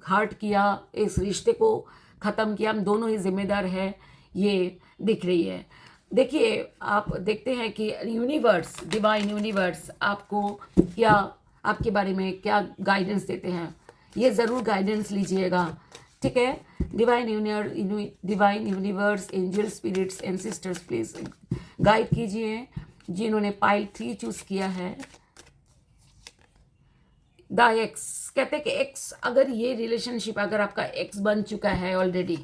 हार्ट किया, इस रिश्ते को ख़त्म किया, हम दोनों ही जिम्मेदार हैं, ये दिख रही है। देखिए आप देखते हैं कि यूनिवर्स, डिवाइन यूनिवर्स आपको क्या, आपके बारे में क्या गाइडेंस देते हैं, ये ज़रूर गाइडेंस लीजिएगा, ठीक है। Divine universe, angel, spirits and sisters please guide कीजिए जिन्होंने पाइल 3 चूज किया है, द एक्स कहते हैं कि एक्स, अगर ये रिलेशनशिप अगर आपका एक्स बन चुका है ऑलरेडी,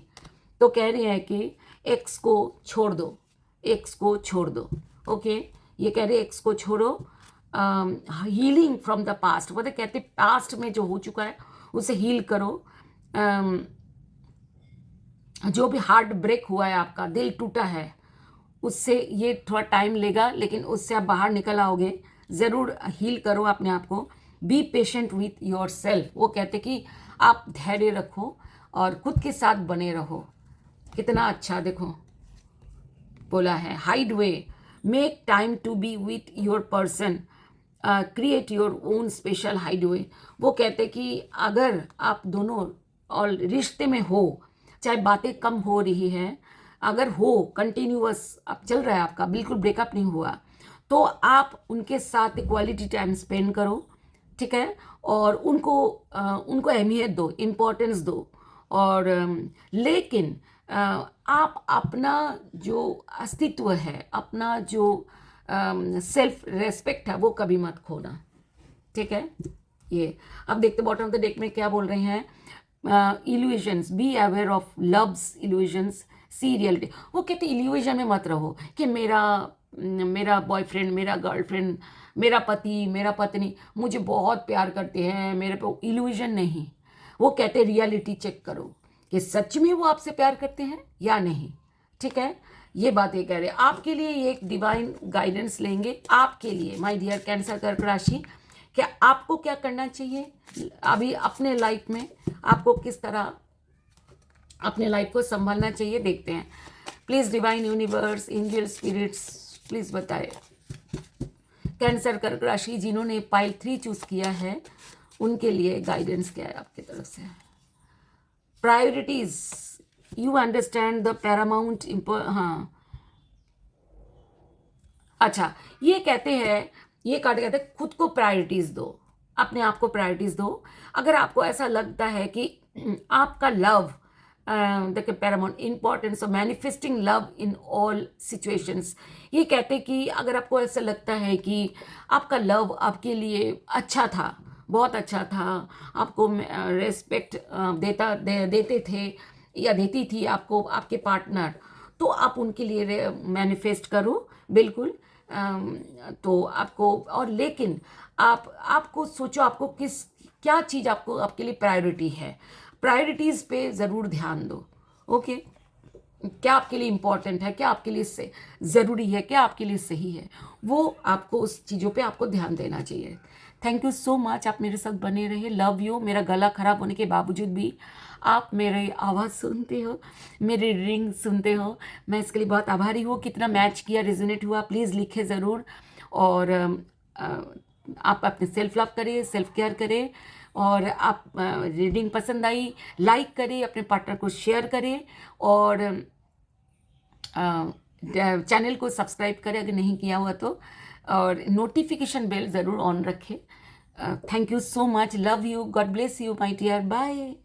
तो कह रहे हैं कि एक्स को छोड़ दो, एक्स को छोड़ दो। ओके, ये कह रहे हैं एक्स को छोड़ो, हीलिंग फ्रॉम द पास्ट, वो कहते हैं पास्ट में जो हो चुका है उसे हील करो। जो भी हार्ट ब्रेक हुआ है, आपका दिल टूटा है, उससे ये थोड़ा टाइम लेगा, लेकिन उससे आप बाहर निकल आओगे। ज़रूर हील करो अपने आप को। Be patient with your self, वो कहते कि आप धैर्य रखो और खुद के साथ बने रहो। कितना अच्छा देखो बोला है। Hide way, make time to be with your person, create your own special hideaway. वो कहते कि अगर आप दोनों और रिश्ते में हो, चाहे बातें कम हो रही है, अगर हो कंटिन्यूअस अब चल रहा है आपका, बिल्कुल ब्रेकअप नहीं हुआ, तो आप उनके साथ क्वालिटी टाइम स्पेंड करो, ठीक है, और उनको अहमियत दो, इम्पोर्टेंस दो। और लेकिन आप अपना जो अस्तित्व है, अपना जो सेल्फ रेस्पेक्ट है, वो कभी मत खोना, ठीक है। ये अब देखते बॉटम ऑफ द डेक में क्या बोल रहे हैं। Illusions, be aware of love's illusions, see reality. वो कहते इल्यूजन में मत रहो कि मेरा बॉयफ्रेंड, मेरा गर्लफ्रेंड, मेरा पति, मेरा पत्नी मुझे बहुत प्यार करते हैं, मेरे पे इल्यूजन नहीं। वो कहते रियलिटी चेक करो कि सच में वो आपसे प्यार करते हैं या नहीं, ठीक है। ये बातें कह रहे हैं आपके लिए, ये एक डिवाइन गाइडेंस लेंगे आपके लिए माय डियर कैंसर कर्क राशि। कि आपको क्या करना चाहिए अभी अपने लाइफ में, आपको किस तरह अपने लाइफ को संभालना चाहिए, देखते हैं। Please divine universe, angel spirits, please बताए। कैंसर कर्क राशि जिन्होंने पाइल 3 चूज किया है, उनके लिए गाइडेंस क्या है आपकी तरफ से। Priorities, you understand the Paramount हाँ, अच्छा, ये कहते हैं, ये कार्ड कहते हैं खुद को प्रायोरिटीज दो, अपने आप को प्रायोरिटीज दो। अगर आपको ऐसा लगता है कि आपका लव, देखिए Paramount importance of manifesting love in all situations. ये कहते हैं कि अगर आपको ऐसा लगता है कि आपका लव आपके लिए अच्छा था, बहुत अच्छा था, आपको रेस्पेक्ट देते थे या देती थी आपको आपके पार्टनर, तो आप उनके लिए मैनिफेस्ट करो बिल्कुल। तो आपको, और लेकिन आपको सोचो आपको क्या चीज़ आपको आपके लिए प्रायोरिटी है, प्रायोरिटीज़ पे ज़रूर ध्यान दो। ओके, क्या आपके लिए इम्पॉर्टेंट है, क्या आपके लिए से ज़रूरी है, क्या आपके लिए सही है, वो आपको उस चीज़ों पे आपको ध्यान देना चाहिए। थैंक यू सो मच, आप मेरे साथ बने रहे। Love you. मेरा गला ख़राब होने के बावजूद भी आप मेरी आवाज़ सुनते हो, मेरी रिंग सुनते हो, मैं इसके लिए बहुत आभारी हूँ। कितना मैच किया, रिजोनेट हुआ, प्लीज़ लिखे ज़रूर। और आप अपने सेल्फ लव करें, सेल्फ केयर करें, और आप रीडिंग पसंद आई लाइक करें, अपने पार्टनर को शेयर करें, और चैनल को सब्सक्राइब करें अगर नहीं किया हुआ तो, और नोटिफिकेशन बेल ज़रूर ऑन रखें। Thank you so much, love you, God bless you my dear, bye.